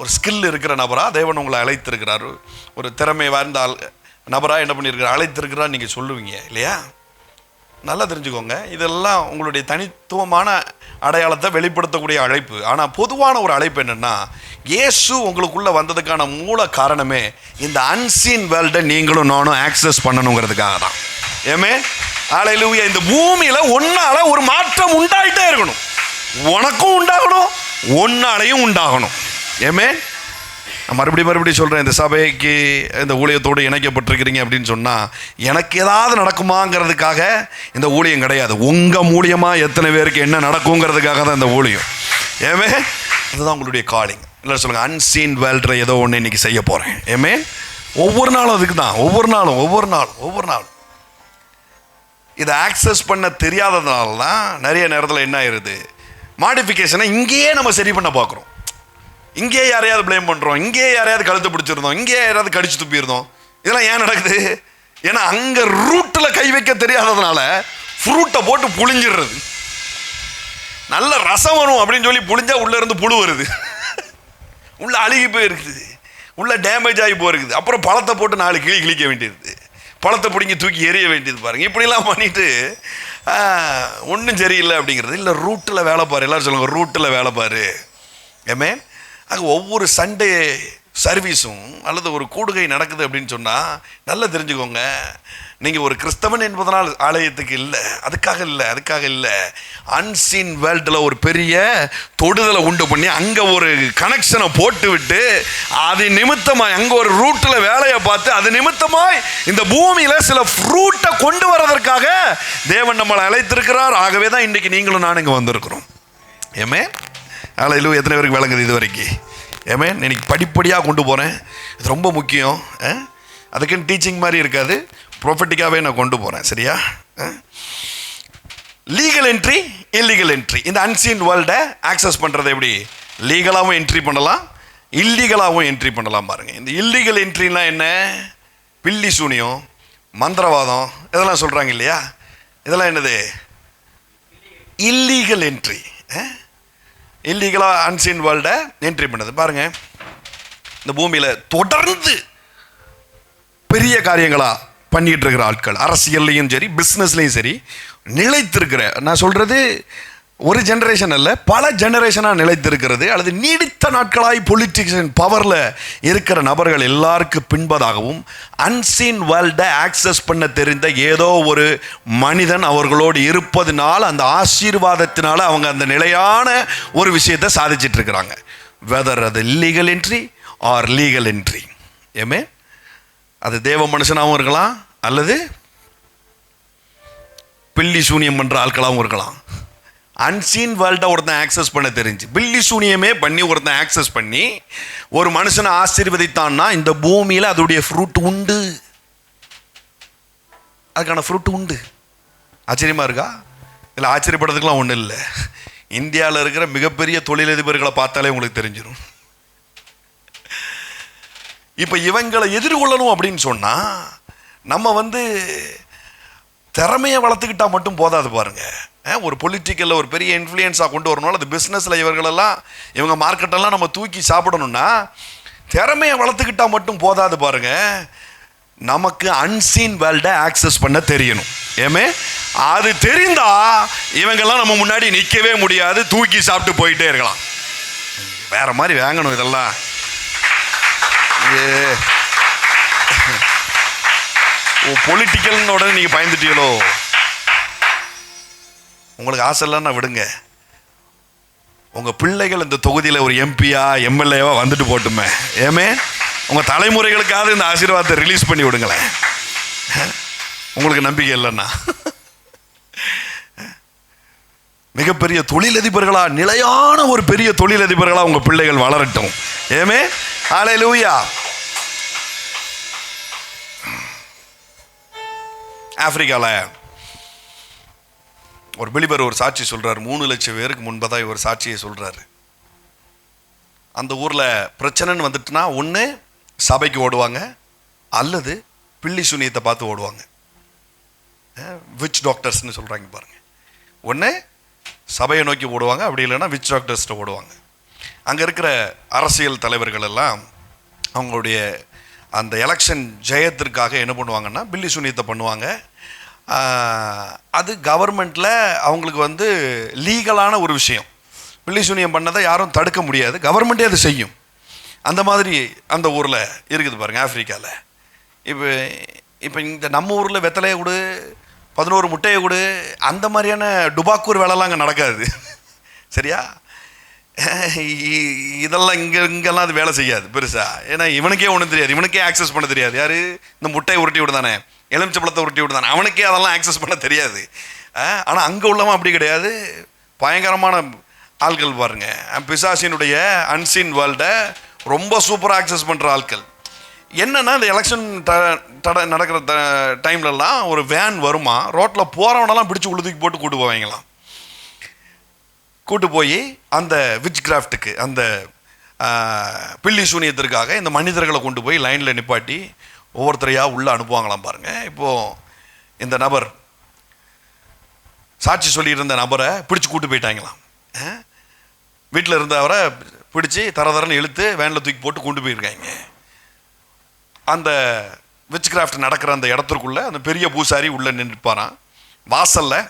ஒரு ஸ்கில் இருக்கிற நபராக தேவன் உங்களை அழைத்திருக்கிறார். ஒரு திறமை வாய்ந்த நபராக என்ன பண்ணியிருக்கிறார், அழைத்திருக்கிறார் நீங்கள் சொல்லுவீங்க இல்லையா? நல்லா தெரிஞ்சுக்கோங்க, இதெல்லாம் உங்களுடைய தனித்துவமான அடையாளத்தை வெளிப்படுத்தக்கூடிய அழைப்பு. ஆனால் பொதுவான ஒரு அழைப்பு என்னென்னா, இயேசு உங்களுக்குள்ளே வந்ததுக்கான மூல காரணமே இந்த அன்சீன் வேர்ல்டை நீங்களும் நானும் ஆக்சஸ் பண்ணணுங்கிறதுக்காக தான். ஏமே ஹல்லேலூயா. இந்த பூமியில் ஒன்னால ஒரு மாற்றம் உண்டாயிட்டே இருக்கணும். உனக்கும் உண்டாகணும், ஒன்னாலையும் உண்டாகணும். ஏமே மறுபடியும் சொல்கிறேன், இந்த சபைக்கு இந்த ஊழியத்தோடு இணைக்கப்பட்டிருக்கிறீங்க அப்படின்னு சொன்னால் எனக்கு ஏதாவது நடக்குமாங்கிறதுக்காக இந்த ஊழியம் கிடையாது. உங்கள் மூலியமாக எத்தனை பேருக்கு என்ன நடக்குங்கிறதுக்காக தான் இந்த ஊழியம். ஏமே அதுதான் உங்களுடைய காலிங். இல்லை சொல்லுங்கள், அன்சீன் வேர்ல்டில் ஏதோ ஒன்று இன்றைக்கி செய்ய போகிறேன். ஏமே ஒவ்வொரு நாளும் அதுக்கு தான், ஒவ்வொரு நாளும் இதை ஆக்சஸ் பண்ண தெரியாததுனால தான் நிறைய நேரத்தில் என்ன ஆயிடுது, மாடிஃபிகேஷனை இங்கேயே நம்ம சரி பண்ண பார்க்குறோம். இங்கேயே யாரையாவது ப்ளேம் பண்ணுறோம், இங்கேயே யாரையாவது கழுத்து பிடிச்சிருந்தோம், இங்கேயே யாராவது கடிச்சு துப்பியிருந்தோம். இதெல்லாம் ஏன் நடக்குது? ஏன்னா அங்கே ரூட்டில் கை வைக்க தெரியாததுனால ஃப்ரூட்டை போட்டு புழிஞ்சிடுறது. நல்ல ரசம் வரும் அப்படின்னு சொல்லி புழிஞ்சா உள்ளே இருந்து புழு வருது, உள்ள அழுகி போயிருக்குது, உள்ள டேமேஜ் ஆகி போயிருக்குது. அப்புறம் பழத்தை போட்டு 4 கிளி கிழிக்க வேண்டியது, பழத்தை பிடிங்கி தூக்கி எரிய வேண்டியது. பாருங்கள், இப்படிலாம் பண்ணிட்டு ஒன்றும் சரியில்லை அப்படிங்கிறது. இல்லை ரூட்டில் வேலை பாரு, எல்லோரும் சொல்லுங்கள் ரூட்டில் வேலை பாரு. ஏமே அங்கே ஒவ்வொரு சண்டே சர்வீஸும் அல்லது ஒரு கூடுகை நடக்குது அப்படின்னு சொன்னால் நல்லா தெரிஞ்சுக்கோங்க, நீங்கள் ஒரு கிறிஸ்தவன் என்பதனால் ஆலயத்துக்கு இல்லை, அதுக்காக இல்லை. அன்சீன் வேர்ல்டில் ஒரு பெரிய தொடுதலை உண்டு பண்ணி அங்கே ஒரு கனெக்ஷனை போட்டு விட்டு அது நிமித்தமாய் அங்கே ஒரு ரூட்டில் வேலையை பார்த்து அது நிமித்தமாய் இந்த பூமியில் சில ஃப்ரூட்டை கொண்டு வரதற்காக தேவன் நம்மளை அழைத்திருக்கிறார். ஆகவே தான் இன்றைக்கி நீங்களும் நான் இங்கே வந்திருக்கிறோம். ஏமே ஹல்லேலூயா. எத்தனை பேருக்கு விளங்குது இது வரைக்கும்? ஏமே இன்னைக்கு படிப்படியாக கொண்டு போகிறேன், இது ரொம்ப முக்கியம். அதுக்குன்னு டீச்சிங் மாதிரி இருக்காது, ப்ரொஃபட்டிக்காகவே நான் கொண்டு போகிறேன். சரியா? Legal entry, illegal entry. இந்த அன்சீன் வேர்ல்டை ஆக்சஸ் பண்ணுறது எப்படி? லீகலாகவும் என்ட்ரி பண்ணலாம், இல்லீகலாகவும் என்ட்ரி பண்ணலாம். பாருங்கள், இந்த இல்லீகல் என்ட்ரிலாம் என்ன? பில்லி சூனியம், மந்திரவாதம் இதெல்லாம் சொல்கிறாங்க இல்லையா? இதெல்லாம் என்னது? Illegal entry. இல்லீகலாக அன்சீன் வேர்ல்டை என்ட்ரி பண்ணது. பாருங்கள், இந்த பூமியில் தொடர்ந்து பெரிய காரியங்களாக பண்ணிகிட்டு இருக்கிற ஆட்கள், அரசியல்லையும் சரி பிஸ்னஸ்லையும் சரி நிலைத்திருக்கிற, நான் சொல்கிறது ஒரு ஜெனரேஷன் அல்ல, பல ஜெனரேஷனாக நிலைத்திருக்கிறது அல்லது நீடித்த நாட்களாய் பொலிட்டிக்ஸின் பவரில் இருக்கிற நபர்கள் எல்லாருக்கு பின்பதாகவும் அன்சீன் வேர்ல்டை ஆக்சஸ் பண்ண தெரிந்த ஏதோ ஒரு மனிதன் அவர்களோடு இருப்பதுனால அந்த ஆசீர்வாதத்தினால அவங்க அந்த நிலையான ஒரு விஷயத்தை சாதிச்சிட்டு இருக்கிறாங்க. வெதர் அது illegal entry or legal entry. ஏமே அது தேவ மனுஷனாகவும் இருக்கலாம் அல்லது பில்லி சூனியம் பண்ணுற ஆட்களாகவும் இருக்கலாம். அன்சீன் வேர்ல்டை ஒருத்தன் ஆக்சஸ் பண்ண தெரிஞ்சு பில்லி சூனியமே பண்ணி ஒருத்தன் ஆக்சஸ் பண்ணி ஒரு மனுஷனை ஆசீர்வதித்தான்னா இந்த பூமியில் அதோடைய ஃப்ரூட் உண்டு, அதுக்கான ஃப்ரூட் உண்டு. ஆச்சரியமாக இருக்கா? இல்லை ஆச்சரியப்படுறதுக்கெலாம் ஒன்றும் இல்லை. இந்தியாவில் இருக்கிற மிகப்பெரிய தொழிலதிபர்களை பார்த்தாலே உங்களுக்கு தெரிஞ்சிடும். இப்போ இவங்களை எதிர்கொள்ளணும் அப்படின்னு சொன்னால் நம்ம திறமையை வளர்த்துக்கிட்டால் மட்டும் போதாது. பாருங்கள், ஒரு பொலிட்டிக்கலில் ஒரு பெரிய இன்ஃப்ளூயன்ஸாக கொண்டு வரணும், அது பிஸ்னஸில் இவங்க மார்க்கெட்டெல்லாம் நம்ம தூக்கி சாப்பிடணும்னா திறமையை வளர்த்துக்கிட்டால் மட்டும் போதாது. பாருங்கள், நமக்கு அன்சீன் வேர்ல்டை ஆக்சஸ் பண்ண தெரியணும். ஏமே அது தெரிந்தா இவங்கெல்லாம் நம்ம முன்னாடி நிற்கவே முடியாது, தூக்கி சாப்பிட்டு போயிட்டே இருக்கலாம். வேற மாதிரி வாங்கணும் இதெல்லாம். பொலிட்டிக்கல்னு உடனே நீங்கள் பயந்துட்டீங்களோ? உங்களுக்கு ஆசை இல்லைன்னா விடுங்க. உங்கள் பிள்ளைகள் இந்த தொகுதியில் ஒரு எம்பியா எம்எல்ஏவா வந்துட்டு போட்டுமே. ஏமே உங்கள் தலைமுறைகளுக்காவது இந்த ஆசீர்வாதத்தை ரிலீஸ் பண்ணி விடுங்களேன். உங்களுக்கு நம்பிக்கை இல்லைன்னா மிகப்பெரிய தொழிலதிபர்களா, நிலையான ஒரு பெரிய தொழிலதிபர்களா உங்கள் பிள்ளைகள் வளரட்டும். ஏமே ஹல்லேலூயா. ஆப்பிரிக்காவில் ஒரு பிலிவர் ஒரு சாட்சி சொல்கிறார். 3 லட்சம் பேருக்கு முன்பதாக ஒரு சாட்சியை சொல்கிறாரு. அந்த ஊரில் பிரச்சனைன்னு வந்துட்டுனா ஒன்று சபைக்கு ஓடுவாங்க அல்லது பில்லி சூனியத்தை பார்த்து ஓடுவாங்க. விச் டாக்டர்ஸ்னு சொல்கிறாங்க பாருங்கள். ஒன்று சபையை நோக்கி ஓடுவாங்க, அப்படி இல்லைன்னா விச் டாக்டர்ஸ்ட்டு ஓடுவாங்க. அங்கே இருக்கிற அரசியல் தலைவர்கள் எல்லாம் அவங்களுடைய அந்த எலெக்ஷன் ஜெயத்திற்காக என்ன பண்ணுவாங்கன்னா பில்லி சூனியத்தை பண்ணுவாங்க. அது கவர்மெண்ட்டில் அவங்களுக்கு லீகலான ஒரு விஷயம். பில்லி சூனியம் பண்ணதை யாரும் தடுக்க முடியாது, கவர்மெண்ட்டே அது செய்யும். அந்த மாதிரி அந்த ஊரில் இருக்குது பாருங்கள், ஆப்பிரிக்காவில். இப்போ இந்த நம்ம ஊரில் வெத்தலையை கொடு, 11 முட்டையை கொடு, அந்த மாதிரியான டுபாக்கூர் வேலைலாம் அங்கே நடக்காது. சரியா? இதெல்லாம் இங்கெல்லாம் அது வேலை செய்யாது பெருசாக. ஏன்னா இவனுக்கே ஒன்றும் தெரியாது, இவனுக்கே ஆக்சஸ் பண்ண தெரியாது. யார்? இந்த முட்டையை உருட்டி விடுதானே, எலுமிச்சம்பழத்தை உருட்டி விடுதானே, அவனுக்கே அதெல்லாம் ஆக்சஸ் பண்ண தெரியாது. ஆனால் அங்கே உள்ளவன் அப்படி கிடையாது, பயங்கரமான ஆட்கள் பாருங்க. பிசாசினுடைய அன்சீன் வேர்ல்டை ரொம்ப சூப்பராக ஆக்சஸ் பண்ணுற ஆட்கள். என்னென்னா இந்த எலெக்ஷன் நடக்கிற டைம்லலாம் ஒரு வேன் வருமா, ரோட்டில் போகிறவனெல்லாம் பிடிச்சி உழுதுக்கு போட்டு கூட்டு போவாங்களாம். கூட்டு போய் அந்த விச் கிராஃப்ட்டுக்கு, அந்த பில்லி சூனியத்திற்காக இந்த மனிதர்களை கொண்டு போய் லைனில் நிப்பாட்டி ஒவ்வொருத்தரையாக உள்ளே அனுப்புவாங்களாம் பாருங்கள். இப்போது இந்த நபர் சாட்சி சொல்லியிருந்த நபரை பிடிச்சி கூட்டு போயிட்டாங்களாம். வீட்டில் இருந்தவரை பிடிச்சி தரன்னு இழுத்து வேனில் தூக்கி போட்டு கொண்டு போயிருக்காங்க. அந்த விச் கிராஃப்ட் நடக்கிற அந்த இடத்துக்குள்ளே அந்த பெரிய பூசாரி உள்ளே நின்றுப்பாரான். வாசலில்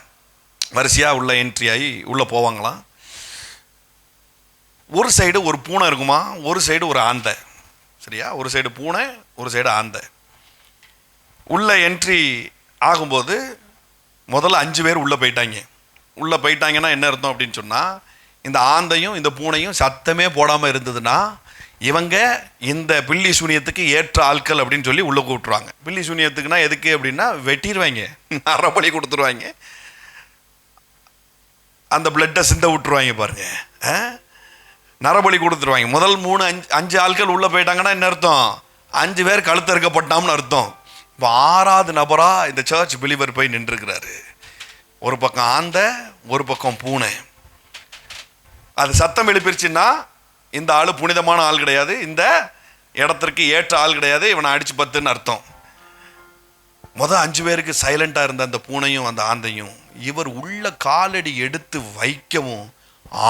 வரிசையாக உள்ள என்ட்ரி ஆகி உள்ளே போவாங்களாம். ஒரு சைடு ஒரு பூனை இருக்குமா, ஒரு சைடு ஒரு ஆந்தை. சரியா? ஒரு சைடு பூனை, ஒரு சைடு ஆந்தை. உள்ளே என்ட்ரி ஆகும்போது முதல்ல 5 பேர் உள்ளே போயிட்டாங்க. உள்ளே போயிட்டாங்கன்னா என்ன அர்த்தம் அப்படின்னு சொன்னால், இந்த ஆந்தையும் இந்த பூனையும் சத்தமே போடாமல் இருந்ததுன்னா இவங்க இந்த பில்லி சூனியத்துக்கு ஏற்ற ஆட்கள் அப்படின்னு சொல்லி உள்ளே கூப்பிட்டுருவாங்க. பில்லி சூனியத்துக்குன்னா எதுக்கு அப்படின்னா வெட்டிடுவாங்க, அரைப்படி கொடுத்துருவாங்க, அந்த பிளட்டை சிந்த விட்டுருவாங்க பாருங்க, நரபலி கொடுத்துருவாங்க. முதல் 3-5 ஆட்கள் உள்ளே போயிட்டாங்கன்னா என்ன அர்த்தம்? 5 பேர் கழுத்து இருக்கப்பட்டாம்னு அர்த்தம். இப்போ 6வது நபராக இந்த சர்ச் பிலீவர் போய் நின்றுருக்கிறாரு. ஒரு பக்கம் ஆந்தை, ஒரு பக்கம் பூனை. அது சத்தம் எழுப்பிருச்சுன்னா இந்த ஆள் புனிதமான ஆள் கிடையாது, இந்த இடத்திற்கு ஏற்ற ஆள் கிடையாது, இவனை அடிச்சு 10ன்னு அர்த்தம். 5 பேருக்கு சைலண்டாக இருந்த அந்த பூனையும் அந்த ஆந்தையும் இவர் உள்ள காலடி எடுத்து வைக்கவும்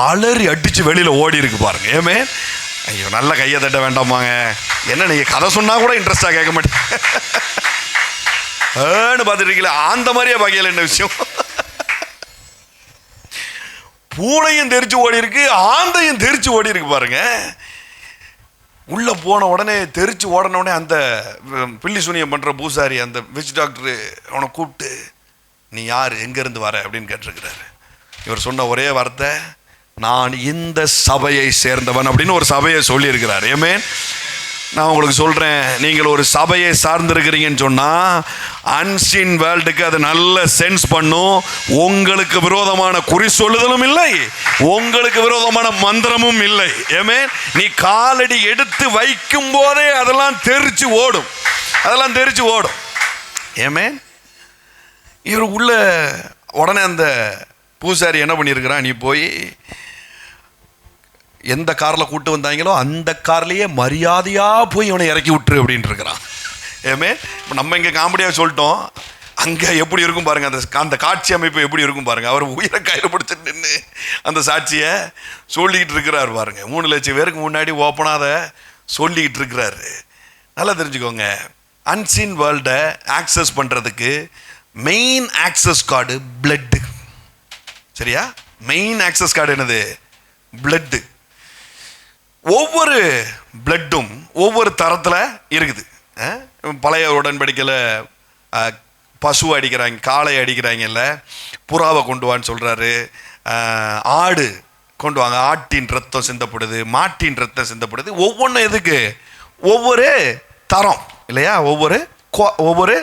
அலறி அடிச்சு வெளியில் ஓடி இருக்கு பாருங்க. ஏமே ஐயோ, நல்ல கையை தட்ட வேண்டாமாங்க. என்ன நீங்கள் கதை சொன்னால் கூட இன்ட்ரெஸ்டாக கேட்க மாட்டேன் பார்த்துட்டு இருக்கீங்களா? அந்த மாதிரியே பார்க்கல. என்ன விஷயம்? பூனையும் தெரிச்சு ஓடி இருக்கு, ஆந்தையும் தெரிச்சு ஓடி இருக்கு பாருங்க. உள்ள போன உடனே தெரிச்சு ஓடன உடனே அந்த பில்லி சூனியம் பண்ற பூசாரி, அந்த விச் டாக்டர் அவனை கூப்பிட்டு, நீ யாரு, எங்க இருந்து வர அப்படின்னு கேட்டிருக்கிறாரு. இவர் சொன்ன ஒரே வார்த்தை, நான் இந்த சபையை சேர்ந்தவன் அப்படின்னு ஒரு சபையை சொல்லி இருக்கிறார். ஏமே நான் உங்களுக்கு சொல்றேன், நீங்கள் ஒரு சபையை சார்ந்திருக்கிறீங்கன்னு சொன்னா அன்சீன் வேர்ல்டுக்கு அது நல்ல சென்ஸ் பண்ணும். உங்களுக்கு விரோதமான குறி சொல்லுதலும் இல்லை, உங்களுக்கு விரோதமான மந்திரமும் இல்லை. ஏமே நீ காலடி எடுத்து வைக்கும் போதே அதெல்லாம் தெரிச்சு ஓடும், அதெல்லாம் தெரிச்சு ஓடும். ஏமே இவர் உள்ள உடனே அந்த பூசாரி என்ன பண்ணியிருக்கிறான், நீ போய் எந்த காரில் கூட்டு வந்தாங்களோ அந்த கார்லேயே மரியாதையாக போய் இவனை இறக்கி விட்டுரு அப்படின்ட்டு இருக்கிறான். ஏமே இப்போ நம்ம இங்கே காமெடியாக சொல்லிட்டோம், அங்கே எப்படி இருக்கும் பாருங்க, அந்த காட்சி அமைப்பு எப்படி இருக்கும் பாருங்க. அவர் உயிரை கையில் பிடிச்சிட்டு நின்று அந்த சாட்சியை சொல்லிக்கிட்டு இருக்கிறார் பாருங்க. 3 லட்சம் பேருக்கு முன்னாடி ஓப்பனாக அதை சொல்லிக்கிட்டு இருக்கிறாரு. நல்லா தெரிஞ்சுக்கோங்க, அன்சீன் வேர்ல்டை ஆக்சஸ் பண்ணுறதுக்கு மெயின் ஆக்சஸ் கார்டு பிளட்டு. சரியா? மெயின் ஆக்சஸ் கார்டு என்னது? பிளட்டு. ஒவ்வொரு பிளட்டும் ஒவ்வொரு தரத்தில் இருக்குது. பழைய உடன்படிக்கையில் பசு அடிக்கிறாங்க, காளை அடிக்கிறாங்கல்ல, புறாவை கொண்டு வான்னு சொல்கிறாரு, ஆடு கொண்டு வாங்க, ஆட்டின் ரத்தம் சிந்தப்படுது, மாட்டின் ரத்தம் சிந்தப்படுது. ஒவ்வொன்றும் எதுக்கு? ஒவ்வொரு தரம் இல்லையா? ஒவ்வொரு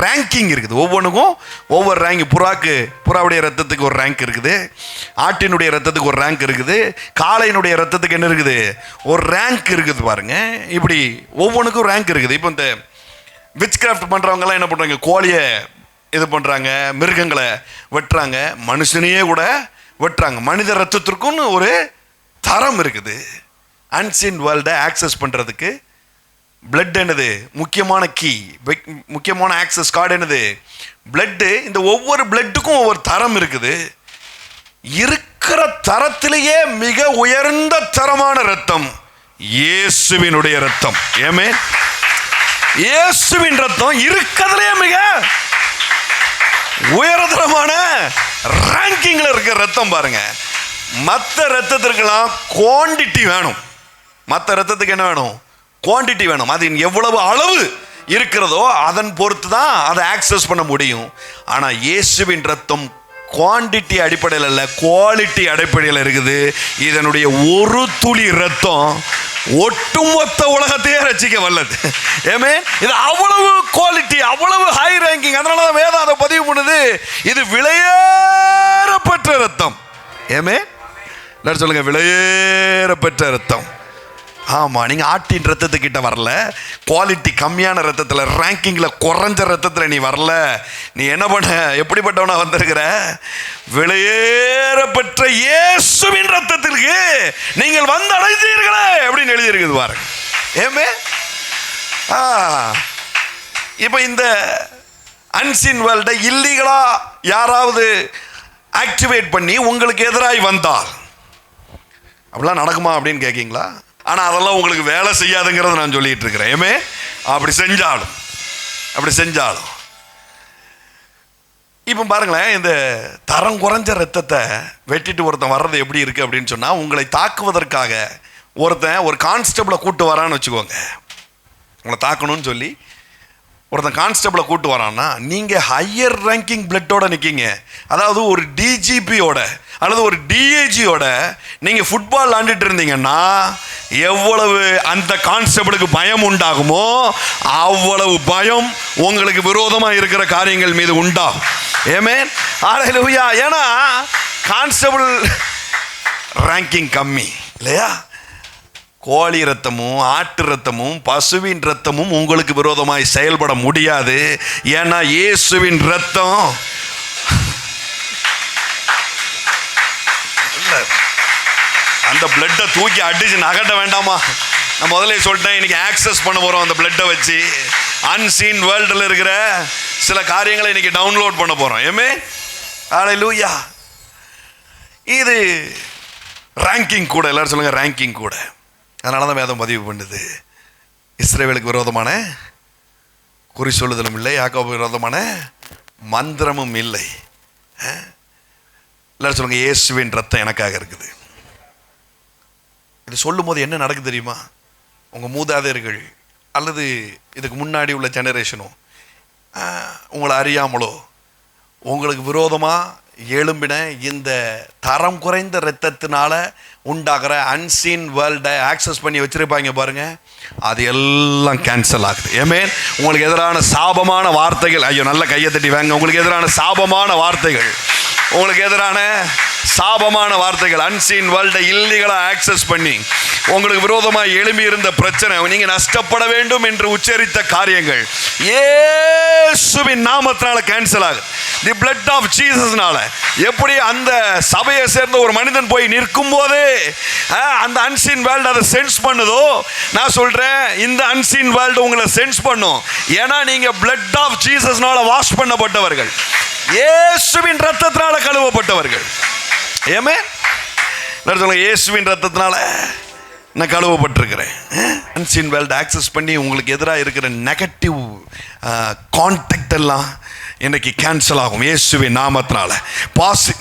ரேங்கிங் இருக்குது, ஒவ்வொன்றுக்கும் ஒவ்வொரு ரேங்க். புறாவுடைய ரத்தத்துக்கு ஒரு ரேங்க் இருக்குது, ஆட்டினுடைய ரத்தத்துக்கு ஒரு ரேங்க் இருக்குது, காளையினுடைய ரத்தத்துக்கு என்ன இருக்குது? ஒரு ரேங்க் இருக்குது பாருங்க. இப்படி ஒவ்வொன்றுக்கும் ரேங்க் இருக்குது. இப்போ இந்த விச் கிராஃப்ட் பண்ணுறவங்கலாம் என்ன பண்ணுறாங்க? கோழியை இது பண்ணுறாங்க, மிருகங்களை வெட்டுறாங்க, மனுஷனையே கூட வெட்டுறாங்க. மனித ரத்தத்திற்குன்னு ஒரு தரம் இருக்குது. அன்சீன் வேர்ல்டை ஆக்சஸ் பண்ணுறதுக்கு பிளட் என்னது? முக்கியமான கீ, முக்கியமான ஆக்சஸ் கார்டு என்னது? பிளட்டு. இந்த ஒவ்வொரு பிளட்டுக்கும் ஒவ்வொரு தரம் இருக்குது. இருக்கிற தரத்திலேயே மிக உயர்ந்த தரமான ரத்தம் இயேசுவினுடைய ரத்தம். ஏமே, இயேசுவின் ரத்தம் இருக்கிறதுலேயே மிக உயர்தரமான ரேங்கிங்ல இருக்கிற ரத்தம். பாருங்க, மற்ற ரத்தத்திற்கெல்லாம் குவாண்டிட்டி வேணும். மற்ற ரத்தத்துக்கு என்ன வேணும்? குவாண்டிட்டி வேணும். அது எவ்வளவு அளவு இருக்கிறதோ அதன் பொறுத்து தான் அதை ஆக்சஸ் பண்ண முடியும். ஆனால் இயேசுவின் ரத்தம் குவாண்டிட்டி அடிப்படையில் இல்லை, குவாலிட்டி அடிப்படையில் இருக்குது. இதனுடைய ஒரு துளி ரத்தம் ஒட்டுமொத்த உலகத்தையே ரசிக்க வல்லது. ஏமே, இது அவ்வளவு குவாலிட்டி, அவ்வளவு ஹை ரேங்கிங். அதனால தான் வேதம் அதை பதிவு பண்ணுது, இது விலையேறப்பெற்ற ரத்தம். ஏமே, எல்லாரும் சொல்லுங்க, விலையேறப்பெற்ற ரத்தம். ஆமாம், நீங்கள் ஆட்டின் ரத்தத்துக்கிட்ட வரல, குவாலிட்டி கம்மியான ரத்தத்தில், ரேங்கிங்கில் குறைஞ்ச ரத்தத்தில் நீ வரல. நீ என்ன பண்ண, எப்படிப்பட்டவனா வந்திருக்கிற? விலையேறப்பெற்ற இயேசுவின் ரத்தத்திற்கு நீங்கள் வந்து அடைந்தீர்களே அப்படின்னு எழுதியிருக்குது பாருங்க. ஏமே, இப்போ இந்த அன்சீன் வேர்ல்டை இல்லீகலா யாராவது ஆக்டிவேட் பண்ணி உங்களுக்கு எதிராய் வந்தால் அப்படிலாம் நடக்குமா அப்படின்னு கேட்கீங்களா? ஆனால் அதெல்லாம் உங்களுக்கு வேலை செய்யாதுங்கிறத நான் சொல்லிட்டு இருக்கிறேன். ஏமே, அப்படி செஞ்சாலும் இப்போ பாருங்களேன், இந்த தரம் குறைஞ்ச ரத்தத்தை வெட்டிட்டு ஒருத்தன் வர்றது எப்படி இருக்கு அப்படின்னு சொன்னால், உங்களை தாக்குவதற்காக ஒருத்தன் ஒரு கான்ஸ்டபிளை கூட்டு வரான்னு வச்சுக்கோங்க. உங்களை தாக்கணும்னு சொல்லி ஒருத்தன் கான்ஸ்டபிளை கூட்டு வரான்னா, நீங்கள் ஹையர் ரேங்கிங் பிளட்டோட நிற்கிங்க. அதாவது ஒரு டிஜிபியோட அல்லது ஒரு டிஏஜியோட நீங்கள் ஃபுட்பால் விளாண்டுட்டு இருந்தீங்கன்னா எவ்வளவு அந்த கான்ஸ்டபிளுக்கு பயம் உண்டாகுமோ அவ்வளவு பயம் உங்களுக்கு விரோதமாக இருக்கிற காரியங்கள் மீது உண்டாகும். ஏமேன், ஹல்லேலூயா. ஏன்னா கான்ஸ்டபிள் ரேங்கிங் கம்மி இல்லையா? கோழி ரத்தமும் ஆட்டு ரத்தமும் பசுவின் ரத்தமும் உங்களுக்கு விரோதமாய் செயல்பட முடியாது. ஏன்னா இயேசுவின் ரத்தம் அந்த பிளட்டை தூக்கி அடிச்சு நகட்ட வேண்டாமா? நான் முதல்ல சொல்லிட்டேன், இன்னைக்கு ஆக்சஸ் பண்ண போறோம் அந்த பிளட்டை வச்சு. அன்சீன் வேர்ல்டில் இருக்கிற சில காரியங்களை இன்னைக்கு டவுன்லோட் பண்ண போறோம். ஏமே, ஹல்லேலூயா. இது ரேங்கிங் கூட, எல்லாரும் சொல்லுங்க ரேங்கிங் கூட. அதனால தான் வேதம் பதிவு பண்ணுது, இஸ்ரவேலுக்கு விரோதமான குறி சொல்லுதலும் இல்லை, யாக்கோபுக்கு விரோதமான மந்திரமும் இல்லை. எல்லாரும் சொல்லுங்க, இயேசுவின் ரத்தம் எனக்காக இருக்குது. இது சொல்லும் போது என்ன நடக்குது தெரியுமா? உங்கள் மூதாதையர்கள் அல்லது இதுக்கு முன்னாடி உள்ள ஜெனரேஷனும் உங்களை அறியாமலோ உங்களுக்கு விரோதமாக எழும்பின இந்த தரம் குறைந்த இரத்தத்தினால உண்டாகிற அன்சீன் வேர்ல்டை ஆக்சஸ் பண்ணி வச்சிருப்பாங்க பாருங்க, அது எல்லாம் கேன்சல் ஆகுது. ஏமே, உங்களுக்கு எதிரான சாபமான வார்த்தைகள், ஐயோ நல்ல கையை தட்டி வாங்க, உங்களுக்கு எதிரான சாபமான வார்த்தைகள், உங்களுக்கு எதிரான சாபமான வார்த்தைகள், அன்சீன் வேர்ல்டை இல்லீகலா ஆக்சஸ் பண்ணி உங்களுக்கு விரோதமாக எழும்பி இருந்த பிரச்சனை, நீங்க நஷ்டப்பட வேண்டும் என்று உச்சரித்த காரியங்கள் இயேசுவின் நாமத்தினால கேன்சல் ஆகுது. தி பிளட் ஆஃப் ஜீசஸ்னால. எப்படி அந்த சபையை சேர்ந்த ஒரு மனிதன் போய் நிற்கும் போதே அந்த அன்சீன் வேர்ல்ட் அதை சென்ஸ் பண்ணுதோ, நான் சொல்றேன் இந்த அன்சீன் வேர்ல்ட் உங்களை சென்ஸ் பண்ணும். ஏன்னா நீங்க பிளட் ஆஃப் ஜீசஸ்னால வாஷ் பண்ணப்பட்டவர்கள், இயேசுவின் ரத்தத்தினால கழுவப்பட்டவர்கள். ஏமே, இயேசுவின் ரத்தத்தினால நான் கழுவப்பட்டிருக்கிறேன். அன்சீன் வேர்ல்ட் ஆக்சஸ் பண்ணி உங்களுக்கு எதிராக இருக்கிற நெகட்டிவ் கான்டாக்ட் எல்லாம் இன்னைக்கு கேன்சல் ஆகும் இயேசுவின் நாமத்தினால.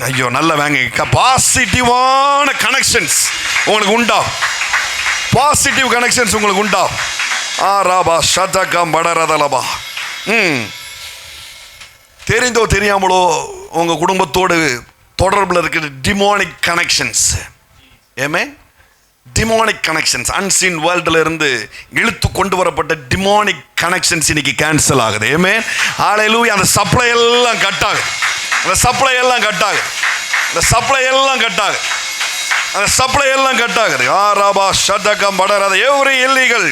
ஐயோ நல்ல வாங்க, பாசிட்டிவான கனெக்ஷன்ஸ் உங்களுக்கு உண்டாகும். பாசிட்டிவ் கனெக்ஷன்ஸ் உங்களுக்கு உண்டாகும். ராபா ஷதகம் படரதலபா. தெரிந்தோ தெரியாமலோ உங்க குடும்பத்தோடு தொடர்பில் இருக்கிற டிமோனிக் கனெக்ஷன்ஸ், ஏமே டிமோனிக் கனெக்ஷன்ஸ், அன்சீன் வேர்ல்டில் இருந்து இழுத்து கொண்டு வரப்பட்ட டிமோனிக் கனெக்ஷன்ஸ் இன்னைக்கு கேன்சல் ஆகுது. ஏமே, ஹல்லேலூயா. அந்த சப்ளை எல்லாம் கட் ஆகுது, அந்த சப்ளை எல்லாம் கட் ஆகுது, அந்த சப்ளை எல்லாம் கட் ஆகுது, அந்த சப்ளை எல்லாம் கட் ஆகுது. ராபா ஷதகம் படரத. Every illegal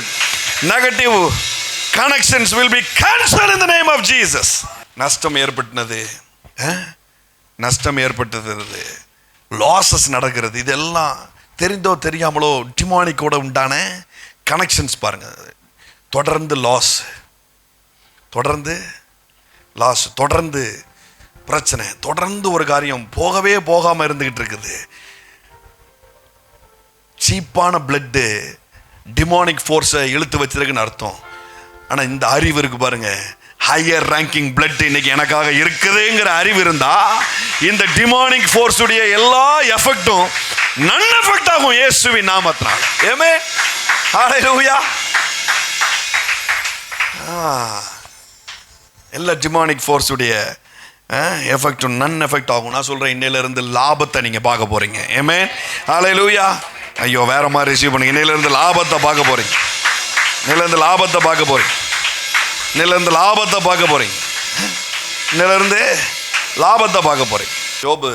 negative connections will be cancelled in the name of Jesus. நஷ்டம் ஏற்பட்டது, நஷ்டம் ஏற்பட்டது, லாசஸ் நடக்கிறது, இதெல்லாம் தெரிந்தோ தெரியாமலோ டிமானிக்கோட உண்டான கனெக்ஷன்ஸ் பாருங்க. தொடர்ந்து லாஸ், தொடர்ந்து லாஸ், தொடர்ந்து பிரச்சனை, தொடர்ந்து ஒரு காரியம் போகவே போகாமல் இருந்துகிட்டு இருக்குது. சீப்பான பிளட்டு டிமானிக் ஃபோர்ஸை இழுத்து வச்சிருக்குன்னு அர்த்தம். ஆனால் இந்த அறிவு இருக்கு பாருங்க, ஹையர் ரேங்கிங் பிளட் இன்னைக்கு எனக்காக இருக்குதுங்கிற அறிவு இருந்தா இந்த டிமானிக் ஃபோர்ஸ் உடைய எல்லா எஃபெக்டும் நன் எஃபெக்ட் ஆகும் இயேசுவின் நாமத்தினால. ஆமென், ஹல்லேலூயா. எல்லா டிமானிக் ஃபோர்ஸ் உடைய எஃபெக்டும் நன் எஃபெக்ட் ஆகும். நான் சொல்றேன், இன்னையிலிருந்து லாபத்தை நீங்க பார்க்க போறீங்க. ஆமென், ஹல்லேலூயா. ஐயோ, வேற மாதிரி ரிசீவ் பண்ணுங்க. இன்னையிலிருந்து லாபத்தை பார்க்க போறீங்க. இன்னையிலிருந்து லாபத்தை பார்க்க போறீங்க. இன்னையிலிருந்து லாபத்தை பார்க்க போறீங்க. இன்னையிலிருந்து லாபத்தை பார்க்க போறீங்க. யோபு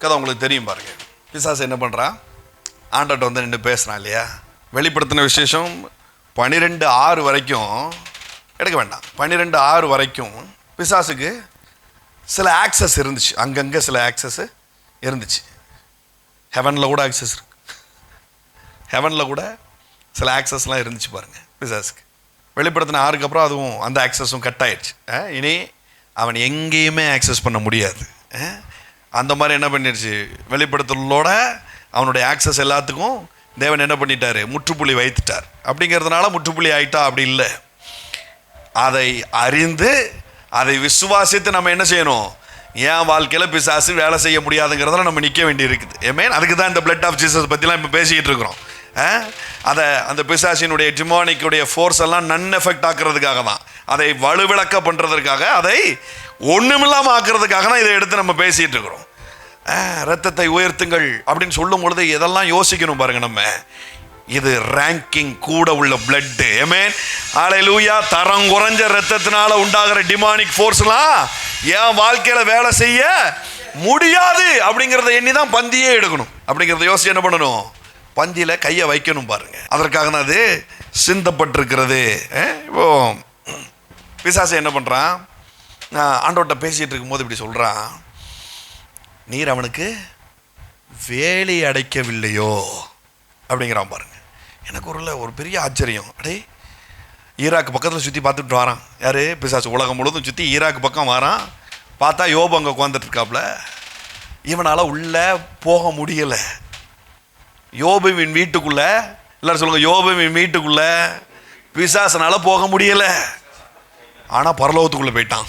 கதை உங்களுக்கு தெரியும் பாருங்க. பிசாசு என்ன பண்றான்? ஆண்டவர்ட்ட வந்து நின்று பேசுறான் இல்லையா? வெளிப்படுத்தின விசேஷம் 12:6 வரைக்கும் எடுக்க வேண்டாம். 12:6 வரைக்கும் பிசாசுக்கு சில ஆக்சஸ் இருந்துச்சு. அங்கங்கே சில ஆக்சஸ் இருந்துச்சு. ஹெவனில் கூட ஆக்சஸ் இருக்கு. ஹெவனில் கூட சில ஆக்சஸ்லாம் இருந்துச்சு பாருங்க பிசாசுக்கு. வெளிப்படுத்தின 6க்கு அப்புறம் அதுவும் அந்த ஆக்சஸும் கட் ஆயிடுச்சு. இனி அவன் எங்கேயுமே ஆக்சஸ் பண்ண முடியாது. அந்த மாதிரி என்ன பண்ணிடுச்சு, வெளிப்படுத்தலோட அவனுடைய ஆக்சஸ் எல்லாத்துக்கும் தேவன் என்ன பண்ணிட்டாரு, முற்றுப்புள்ளி வைத்துட்டார். அப்படிங்கிறதுனால முற்றுப்புள்ளி ஆயிட்டா அப்படி இல்லை. அதை அறிந்து அதை விசுவாசித்து நம்ம என்ன செய்யணும், என் வாழ்க்கையில் பிசாசு வேலை செய்ய முடியாதுங்கிறதுல நம்ம நிற்க வேண்டி இருக்குது. ஏமேன், அதுக்கு தான் இந்த பிளட் ஆஃப் ஜீசஸ் பற்றிலாம் இப்போ பேசிக்கிட்டு இருக்கிறோம். அதை அந்த பிசாசினுடைய டிமானிக்குடைய ஃபோர்ஸ் எல்லாம் நன் எஃபெக்ட் ஆக்குறதுக்காக தான், அதை வலுவிளக்க பண்ணுறதுக்காக, அதை ஒன்றுமில்லாமல் ஆக்குறதுக்காக தான் இதை எடுத்து நம்ம பேசிகிட்டு இருக்கிறோம். ரத்தத்தை உயர்த்துங்கள் அப்படின்னு சொல்லும் பொழுது எதெல்லாம் யோசிக்கணும் பாருங்க. நம்ம இது ரேங்கிங் கூட உள்ள பிளட். ஆமென், ஹல்லேலூயா. தரம் குறைஞ்ச ரத்தத்தினால உண்டாகிற டிமானிக் ஃபோர்ஸ்லாம் என் வாழ்க்கையில வேலை செய்ய முடியாது அப்படிங்கிறத எண்ணி தான் பந்தியே எடுக்கணும். அப்படிங்கிறத யோசிச்சு என்ன பண்ணணும், பந்தியில கையை வைக்கணும் பாருங்க. அதற்காக தான் அது சிந்தப்பட்டிருக்கிறது. இப்போ பிசாசு என்ன பண்றான், ஆண்டவர்கிட்ட பேசிட்டு இருக்கும்போது இப்படி சொல்றான், நீர் அவனுக்கு வேலி அடைக்கவில்லையோ அப்படிங்கிறான் பாருங்க. எனக்கு ஒரு பெரிய ஆச்சரியம். அடே, ஈராக் பக்கத்தில் சுற்றி பார்த்துட்டு வரான். யாரு? பிசாசு. உலகம் முழுவதும் சுற்றி ஈராக் பக்கம் வரான். பார்த்தா யோபு அங்கே உட்காந்துட்டு இருக்காப்புல. இவனால் உள்ள போக முடியலை. யோபுவின் வீட்டுக்குள்ள, எல்லாரும் சொல்லுங்க, யோபுவின் வீட்டுக்குள்ள பிசாசனால போக முடியலை. ஆனால் பரலோகத்துக்குள்ளே போயிட்டான்.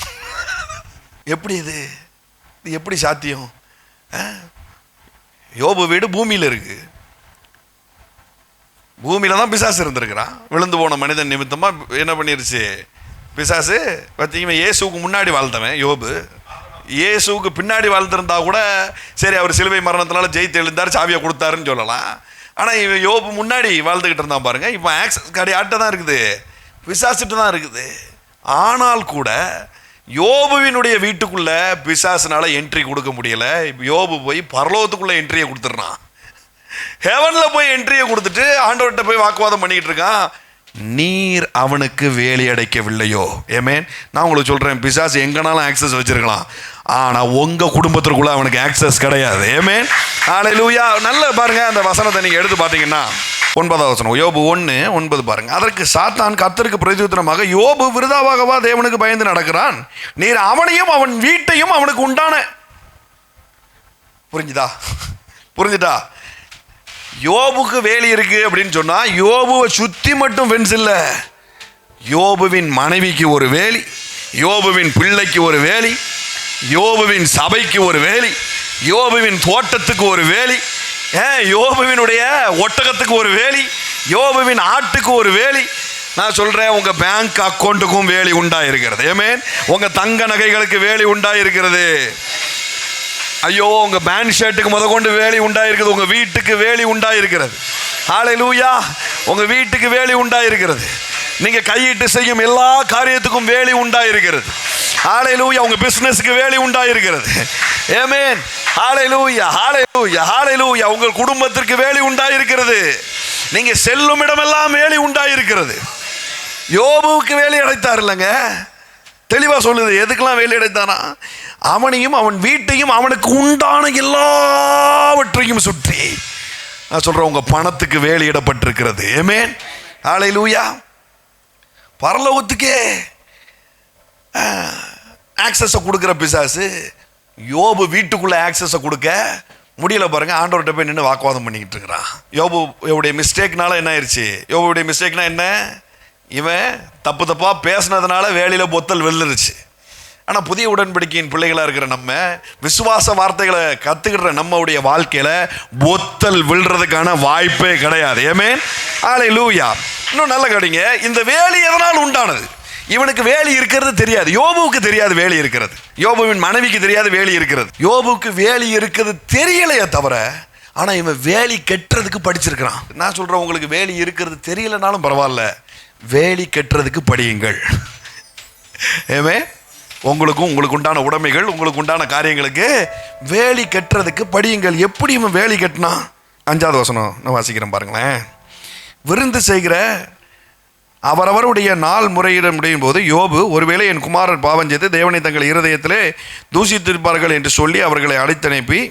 எப்படி இது எப்படி சாத்தியம்? யோபு வீடு பூமியில் இருக்கு. பூமியில தான் பிசாசு இருந்திருக்கிறான். விழுந்து போன மனிதன் நிமித்தமா என்ன பண்ணிருச்சு பிசாசு. பார்த்தீங்கன்னா, இயேசுக்கு முன்னாடி வாழ்ந்தவன் யோபு. இயேசுக்கு பின்னாடி வாழ்ந்திருந்தா கூட சரி, அவர் சிலுவை மரணத்தினால ஜெயித்து எழுந்தார், சாவியை கொடுத்தாருன்னு சொல்லலாம். ஆனால் இவன் யோபு முன்னாடி வாழ்ந்துகிட்டு இருந்தான் பாருங்க. இப்போ ஆக்சஸ் கடையாட்ட தான் இருக்குது, பிசாசுட்டு தான் இருக்குது. ஆனால் கூட யோபுவினுடைய வீட்டுக்குள்ள பிசாசுனால என்ட்ரி கொடுக்க முடியல. யோபு போய் பரலோகத்துக்குள்ள என்ட்ரியை கொடுத்துட்றான். ஹெவன்ல போய் என்ட்ரியை கொடுத்துட்டு ஆண்டவர்கிட்ட போய் வாக்குவாதம் பண்ணிட்டு இருக்கான். நீர் அவனுக்கு வேலி அடைக்கவில்லையோ? ஆமென். நான் உங்களுக்கு சொல்றேன், பிசாசு எங்கனாலும் ஆக்சஸ் வச்சிருக்கலாம், ஆனா உங்க குடும்பத்திற்குள்ள அவனுக்கு ஆக்சஸ் கிடையாது. ஆமென், ஹல்லேலூயா. நல்ல பாருங்க, அந்த வசனத்தை நீங்க எடுத்து பார்த்தீங்கன்னா 9வது வசனம், யோபு 1:9 பாருங்க. அதற்கு சாத்தான் கர்த்தருக்கு பிரதியுத்தரமாக, யோபு விருதாவாகவா தேவனுக்கு பயந்து நடக்கிறான்? நீர் அவனையும் அவன் வீட்டையும் அவனுக்கு உண்டான. புரிஞ்சுதா? யோபுக்கு வேலி இருக்கு அப்படின்னு சொன்னா, யோபுவை சுத்தி மட்டும் ஃபென்ஸ் இல்ல, யோபுவின் மனைவிக்கு ஒரு வேலி, யோபுவின் பிள்ளைக்கு ஒரு வேலி, யோபுவின் சபைக்கு ஒரு வேலி, யோபுவின் தோட்டத்துக்கு ஒரு வேலி, யோபுவினுடைய ஒட்டகத்துக்கு ஒரு வேலி, யோபுவின் ஆட்டுக்கு ஒரு வேலி. நான் சொல்றேன், உங்க பேங்க் அக்கௌண்ட்டுக்கும் வேலி உண்டாயிருக்கிறது. ஆமென். உங்க தங்க நகைகளுக்கு வேலி உண்டாயிருக்கிறது. ஐயோ, உங்க பேண்ட் ஷர்ட்டுக்கு முதற்கொண்டு வேலி உண்டாயிருக்குது. உங்க வீட்டுக்கு வேலி உண்டாயிருக்கிறது. ஹல்லேலூயா. உங்க வீட்டுக்கு வேலி உண்டாயிருக்கிறது. நீங்க கையிட்டு செய்யும் எல்லா காரியத்துக்கும் வேலி உண்டாயிருக்கிறது. ஹல்லேலூயா. உங்க பிசினஸ்க்கு வேலி உண்டாயிருக்கிறது. ஆமென், ஹல்லேலூயா, ஹல்லேலூயா, ஹல்லேலூயா. உங்கள் குடும்பத்திற்கு வேலி உண்டாயிருக்கிறது. நீங்க செல்லும் இடமெல்லாம் வேலி உண்டாயிருக்கிறது. யோபுவுக்கு வேலி அடைத்தார் இல்லைங்க, தெளிவா சொல்லுது. எதுக்கெல்லாம் வேலி அடைத்தானா? அவனையும் அவன் வீட்டையும் அவனுக்கு உண்டான எல்லாவற்றையும் சுற்றி. நான் சொல்றேன், உங்க பணத்துக்கு வேலியிடப்பட்டிருக்கிறது. ஆமென், ஹல்லேலூயா. பரலோகத்துக்கே ஆக்சஸை கொடுக்குற பிசாசு யோபு வீட்டுக்குள்ள ஆக்சஸை கொடுக்க முடியல பாருங்க. ஆண்டவர்கிட்ட போய் நின்று வாக்குவாதம் பண்ணிக்கிட்டு இருக்கிறான். யோபுடைய மிஸ்டேக்னால என்ன ஆயிடுச்சு? யோபுடைய மிஸ்டேக்னா என்ன? இவன் தப்பா பேசினதுனால வேலையில பொத்தல் வெள்ளுருச்சு. ஆனால் புதிய உடன்படிக்கையின் பிள்ளைகளாக இருக்கிற நம்ம விசுவாச வார்த்தைகளை கற்றுக்கிற நம்மளுடைய வாழ்க்கையில் பொத்தல் விழுறதுக்கான வாய்ப்பே கிடையாது. ஆமென், ஹல்லேலூயா. இன்னும் நல்ல கடிங்க, இந்த வேலி எதனால் உண்டானது? இவனுக்கு வேலி இருக்கிறது தெரியாது. யோபுவுக்கு தெரியாது வேலி இருக்கிறது. யோபுவின் மனைவிக்கு தெரியாது வேலி இருக்கிறது. யோபுவுக்கு வேலி இருக்கிறது தெரியலையே தவிர, ஆனால் இவன் வேலி கட்டுறதுக்கு படிச்சிருக்கிறான். நான் சொல்கிறேன், உங்களுக்கு வேலி இருக்கிறது தெரியலனாலும் பரவாயில்ல, வேலி கட்டுறதுக்கு படியுங்கள். ஏமே, உங்களுக்கு உண்டான உடைமைகள், உங்களுக்கு உண்டான காரியங்களுக்கு வேலி கட்டுறதுக்கு படியுங்கள். எப்படி இவன் வேலி கட்டினா? 5வது வசனம் நான் வாசிக்கிறேன் பாருங்களேன். விருந்து செய்கிற அவரவருடைய நாள் முறையிட முடியும் போது யோபு, ஒருவேளை என் குமாரர் பாவம் செய்து தேவனை தங்கள் இருதயத்திலே தூசித்திருப்பார்கள் என்று சொல்லி அவர்களை அழைத்தனுப்பி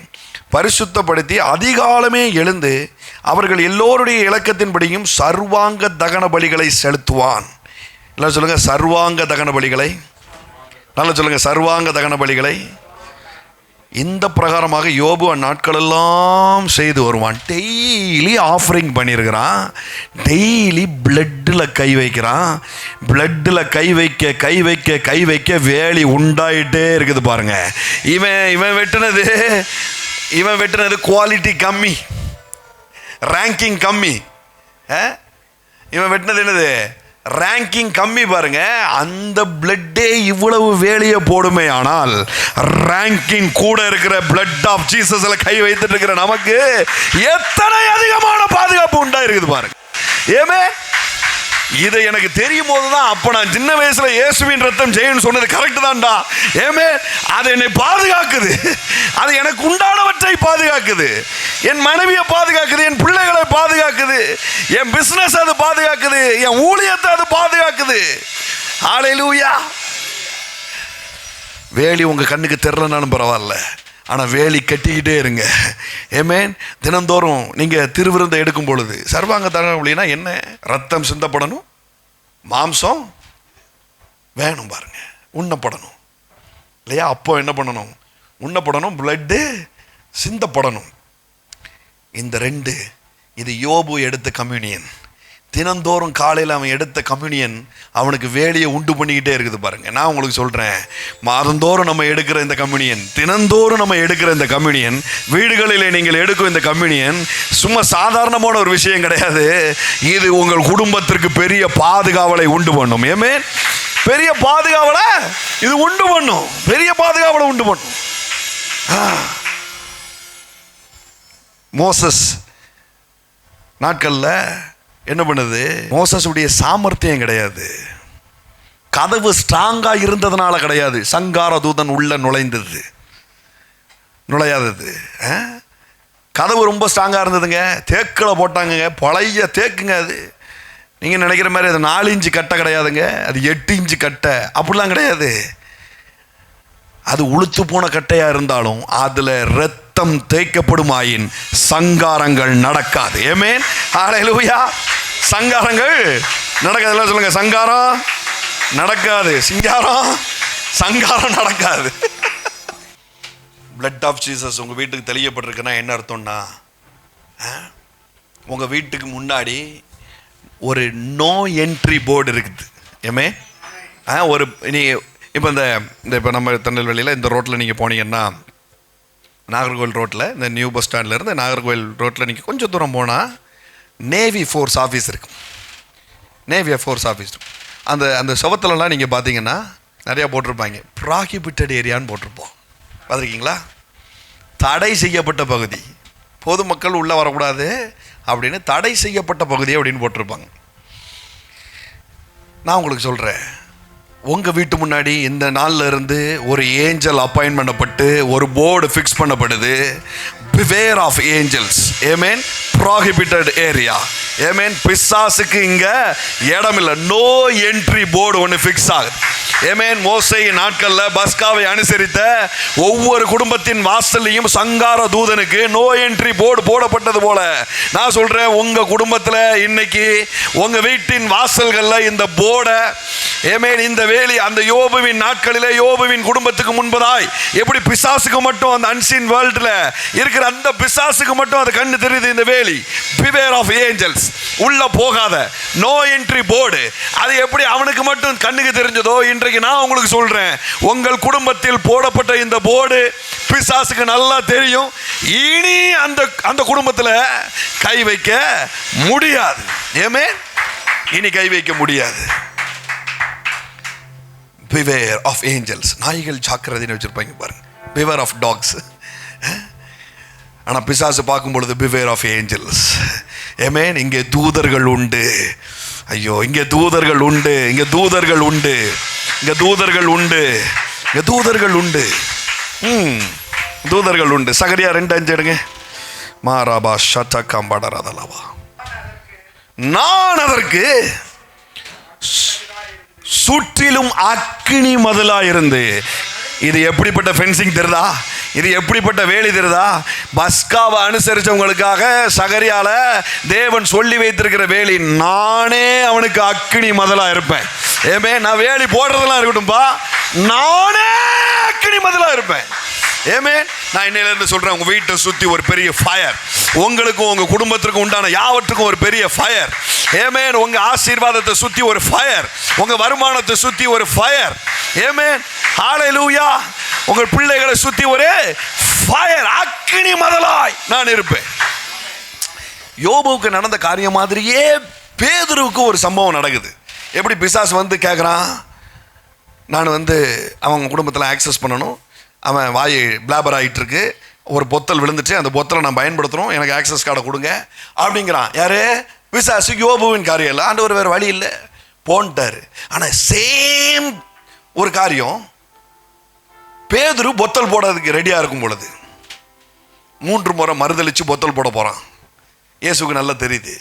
பரிசுத்தப்படுத்தி அதிகாலமே எழுந்து அவர்கள் எல்லோருடைய இலக்கத்தின்படியும் சர்வாங்க தகன பலிகளை செலுத்துவான். எல்லாம் சொல்லுங்க, சர்வாங்க தகன பலிகளை. நல்லா சொல்லுங்க, சர்வாங்க தகன பலிகளை. இந்த பிரகாரமாக யோபு அந்நாட்களெல்லாம் செய்து வருவான். Daily offering பண்ணியிருக்கிறான். டெய்லி பிளட்டில் கை வைக்கிறான். பிளட்டில் கை வைக்க வேலி உண்டாயிட்டே இருக்குது பாருங்க. இவன் வெட்டினது குவாலிட்டி கம்மி, ரேங்கிங் கம்மி. இவன் வெட்டினது என்னது? ரேங்கிங் கம்மி பாருங்க. அந்த பிளட்டே இவ்வளவு வேலையை போடுமே, ஆனால் ரேங்கிங் கூட இருக்கிற பிளட் ஆஃப் ஜீசஸ்ல கை வைத்துட்டு இருக்கிற நமக்கு எத்தனை அதிகமான பாதுகாப்பு உண்டா இருக்குது பாருங்க. ஏமே, இதை எனக்கு தெரியும் போதுதான், அப்ப நான் சின்ன வயசுல இயேசுவின் ரத்தம் ஜெயன்னு சொன்னது கரெக்ட் தான்டா. ஏமே, அது என்னை பாதுகாக்குது. அது எனக்கு உண்டானவற்றை பாதுகாக்குது. என் மனைவியை பாதுகாக்குது, என் பிள்ளைகளை பாதுகாக்குது, என் பிசினஸ் அது பாதுகாக்குது, என் ஊழியத்தை அது பாதுகாக்குது. ஹல்லேலூயா. வேலி உங்க கண்ணுக்கு தெரியலனாலும் பரவாயில்ல, ஆனால் வேலி கட்டிக்கிட்டே இருங்க. ஏமேன், தினந்தோறும் நீங்கள் திருவிருந்தை எடுக்கும் பொழுது சர்வாங்க தகன பலினா என்ன? ரத்தம் சிந்தப்படணும், மாம்சம் வேணும் பாருங்க, உண்ணப்படணும் இல்லையா? அப்போ என்ன பண்ணணும்? உண்ணப்படணும், பிளட்டு சிந்தப்படணும். இந்த 2, இது யோபு எடுத்த கம்யூனியன். தினந்தோறும் காலையில் அவன் எடுத்த கம்யூனியன் அவனுக்கு வேலையை உண்டு பண்ணிக்கிட்டே இருக்குது பாருங்க. நான் உங்களுக்கு சொல்கிறேன், மாதந்தோறும் நம்ம எடுக்கிற இந்த கம்யூனியன், தினந்தோறும் நம்ம எடுக்கிற இந்த கம்யூனியன், வீடுகளில் நீங்கள் எடுக்கும் இந்த கம்யூனியன் சும்மா சாதாரணமான ஒரு விஷயம் கிடையாது. இது உங்கள் குடும்பத்திற்கு பெரிய பாதுகாவலை உண்டு பண்ணும். ஏமே, பெரிய பாதுகாவலை இது உண்டு பண்ணும். பெரிய பாதுகாவலை உண்டு பண்ணும். மோசஸ் நாட்களில் என்ன பண்ணுது? மோசஸுடைய சாமர்த்தியம் கிடையாது, கதவு ஸ்ட்ராங்கா இருந்ததுனால கிடையாது. சங்கார தூதன் உள்ள நுழையாதது. கதவு ரொம்ப ஸ்ட்ராங்கா இருந்ததுங்க. தேக்கில் போட்டாங்க, பழைய தேக்குங்க. அது நீங்கள் நினைக்கிற மாதிரி அது 4 இன்ச்சு கட்டை கிடையாதுங்க, அது 8 இன்ச்சு கட்டை அப்படிலாம் கிடையாது. அது உளுத்து போன கட்டையாக இருந்தாலும் அதில் ரத்தம் தேய்க்கப்படும் ஆயின் சங்காரங்கள் நடக்காது. ஆமென், ஹல்லேலூயா. சங்காரங்கள் நடக்காது. சொல்லுங்க, சங்காரம் நடக்காது, சங்காரம் நடக்காது. பிளட் ஆஃப் ஜீசஸ் உங்கள் வீட்டுக்கு தெளியப்பட்டிருக்குன்னா என்ன அர்த்தம்னா, உங்கள் வீட்டுக்கு முன்னாடி ஒரு நோ என்ட்ரி போர்டு இருக்குது. ஏமே, ஒரு நீ இப்போ இப்போ நம்ம திருநெல்வேலியில் இந்த ரோட்டில் நீங்கள் போனீங்கன்னா, நாகர்கோவில் ரோட்டில், இந்த நியூ பஸ் ஸ்டாண்ட்லேருந்து நாகர்கோவில் ரோட்டில் நீங்கள் கொஞ்சம் தூரம் போனால் நேவி ஃபோர்ஸ் ஆஃபீஸ் இருக்கும். நேவி ஃபோர்ஸ் ஆஃபீஸ் இருக்கும். அந்த சுவத்துலலாம் நீங்கள் பார்த்தீங்கன்னா நிறையா போட்டிருப்பாங்க, ப்ராஹிபிட்டட் ஏரியான்னு போட்டிருப்போம். பார்த்துருக்கீங்களா? தடை செய்யப்பட்ட பகுதி, பொதுமக்கள் உள்ளே வரக்கூடாது அப்படின்னு தடை செய்யப்பட்ட பகுதி அப்படின்னு போட்டிருப்பாங்க. நான் உங்களுக்கு சொல்கிறேன், உங்கள் வீட்டு முன்னாடி இந்த நாளில் இருந்து ஒரு ஏஞ்சல் அப்பாயின்ட் பண்ணப்பட்டு ஒரு போர்டு ஃபிக்ஸ் பண்ணப்படுது, பிவேர் ஆஃப் ஏஞ்சல்ஸ். ஏமேன், ப்ராஹிபிட்டட் ஏரியா. ஏமேன், பிசாசுக்கு இங்கே இடம் இல்லை, நோ என்ட்ரி போர்டு ஒன்று ஃபிக்ஸ் ஆகுது. ஆமென். மோசே நாட்கள்ல பஸ்காவை அனுசரித்த ஒவ்வொரு குடும்பத்தின் வாசல்லையும் சங்கார தூதனுக்கு நோ என்ட்ரி போர்டு போடப்பட்டது போல நான் சொல்றேன், உங்க குடும்பத்தில் இன்னைக்கு உங்க வீட்டின் வாசல்கள்ல இந்த போர்டை, ஆமென், இந்த வேலி அந்த யோபுவின் நாட்களிலே யோபுவின் குடும்பத்துக்கு முன்பதாய் எப்படி பிசாசுக்கு மட்டும் அந்த அன்சீன் வேர்ல்ட்ல இருக்கிற அந்த பிசாசுக்கு மட்டும் அது கண்ணு தெரியுது இந்த வேலி, பிவேர் ஆஃப் ஏஞ்சல்ஸ், உள்ள போகாத நோ என்ட்ரி போர்டு, அது எப்படி அவனுக்கு மட்டும் கண்ணுக்கு தெரிஞ்சதோ இன்றைக்கு நான் உங்களுக்கு சொல்றேன், உங்கள் குடும்பத்தில் போடப்பட்ட இந்த போர்டு பிசாசுக்கு நல்லா தெரியும். இனி அந்த அந்த குடும்பத்தில் கை வைக்க முடியாது. ஆமென். இனி கை வைக்க முடியாது. பிவேர் ஆஃப் ஏஞ்சல்ஸ், நாய்கள் ஜாக்கிரதைன்னு வச்சிருப்பாங்க பாருங்க, பிவேர் ஆஃப் டாக்ஸ். ஆனால் பிசாசு பார்க்கும் பொழுது பிவேர் ஆஃப் ஏஞ்சல்ஸ். ஆமென். இங்கே தூதர்கள் உண்டு. ஐயோ, இங்கே தூதர்கள் உண்டு, இங்கே தூதர்கள் உண்டு, இங்கே தூதர்கள் உண்டு, இங்கே தூதர்கள் உண்டு. தூதர்கள் உண்டு. சகரியா 2:5 எடுங்க. மாராபா ஷட்டா காம்பாடராதலவா, நான் அதற்கு சுற்றிலும் அக்கினி மதிலாயிருந்து. இது எப்படிப்பட்ட ஃபென்சிங் தெரியுதா? இது எப்படிப்பட்ட வேலி தெரியுதா? பஸ்காவை அனுசரிச்சவங்களுக்காக சகரியால தேவன் சொல்லி வைத்திருக்கிற வேலி. நானே அவனுக்கு அக்கினி மதிலா இருப்பேன். ஏமே, நான் வேலி போடுறதெல்லாம் இருக்கட்டும்பா, நானே அக்கினி மதிலா இருப்பேன். ஏமே, நான் இன்னையிலிருந்து சொல்றேன், உங்க வீட்டை சுத்தி ஒரு பெரிய ஃபயர், உங்களுக்கும் உங்க குடும்பத்திற்கும் உண்டான யாவற்றுக்கும் ஒரு பெரிய ஃபயர். ஏமேன். உங்க ஆசீர்வாதத்தை சுத்தி ஒரு ஃபயர், உங்க வருமானத்தை சுத்தி ஒரு ஃபயர். ஏமேன். ஹல்லேலூயா. உங்கள் பிள்ளைகளை சுத்தி ஒரு ஃபயர், அக்கினி மதலாய் நான் இருப்பேன். யோபுவுக்கு நடந்த காரியம் மாதிரியே பேதுருவுக்கு ஒரு சம்பவம் நடக்குது. எப்படி பிசாசு வந்து கேட்குறான், நான் அவங்க குடும்பத்தில் ஆக்சஸ் பண்ணணும், அவன் வாய் பிளாபர் ஆகிட்டு இருக்கு, ஒரு பொத்தல் விழுந்துச்சு, அந்த பொத்தலை நான் பயன்படுத்தணும், எனக்கு ஆக்சஸ் கார்டை கொடுங்க அப்படிங்கிறான். யாரு? பிசாசு. யோபுவின் காரியம் இல்லை, ஆண்டவர் வேறு வழி இல்லை, போன்ட்டார். ஆனால் சேம் ஒரு காரியம், பேதுரு பொத்தல் போடுறதுக்கு ரெடியாக இருக்கும் பொழுது 3 முறை மறுதளிச்சு பொத்தல் போட போகிறான். இயேசுக்கு நல்லா தெரியுது.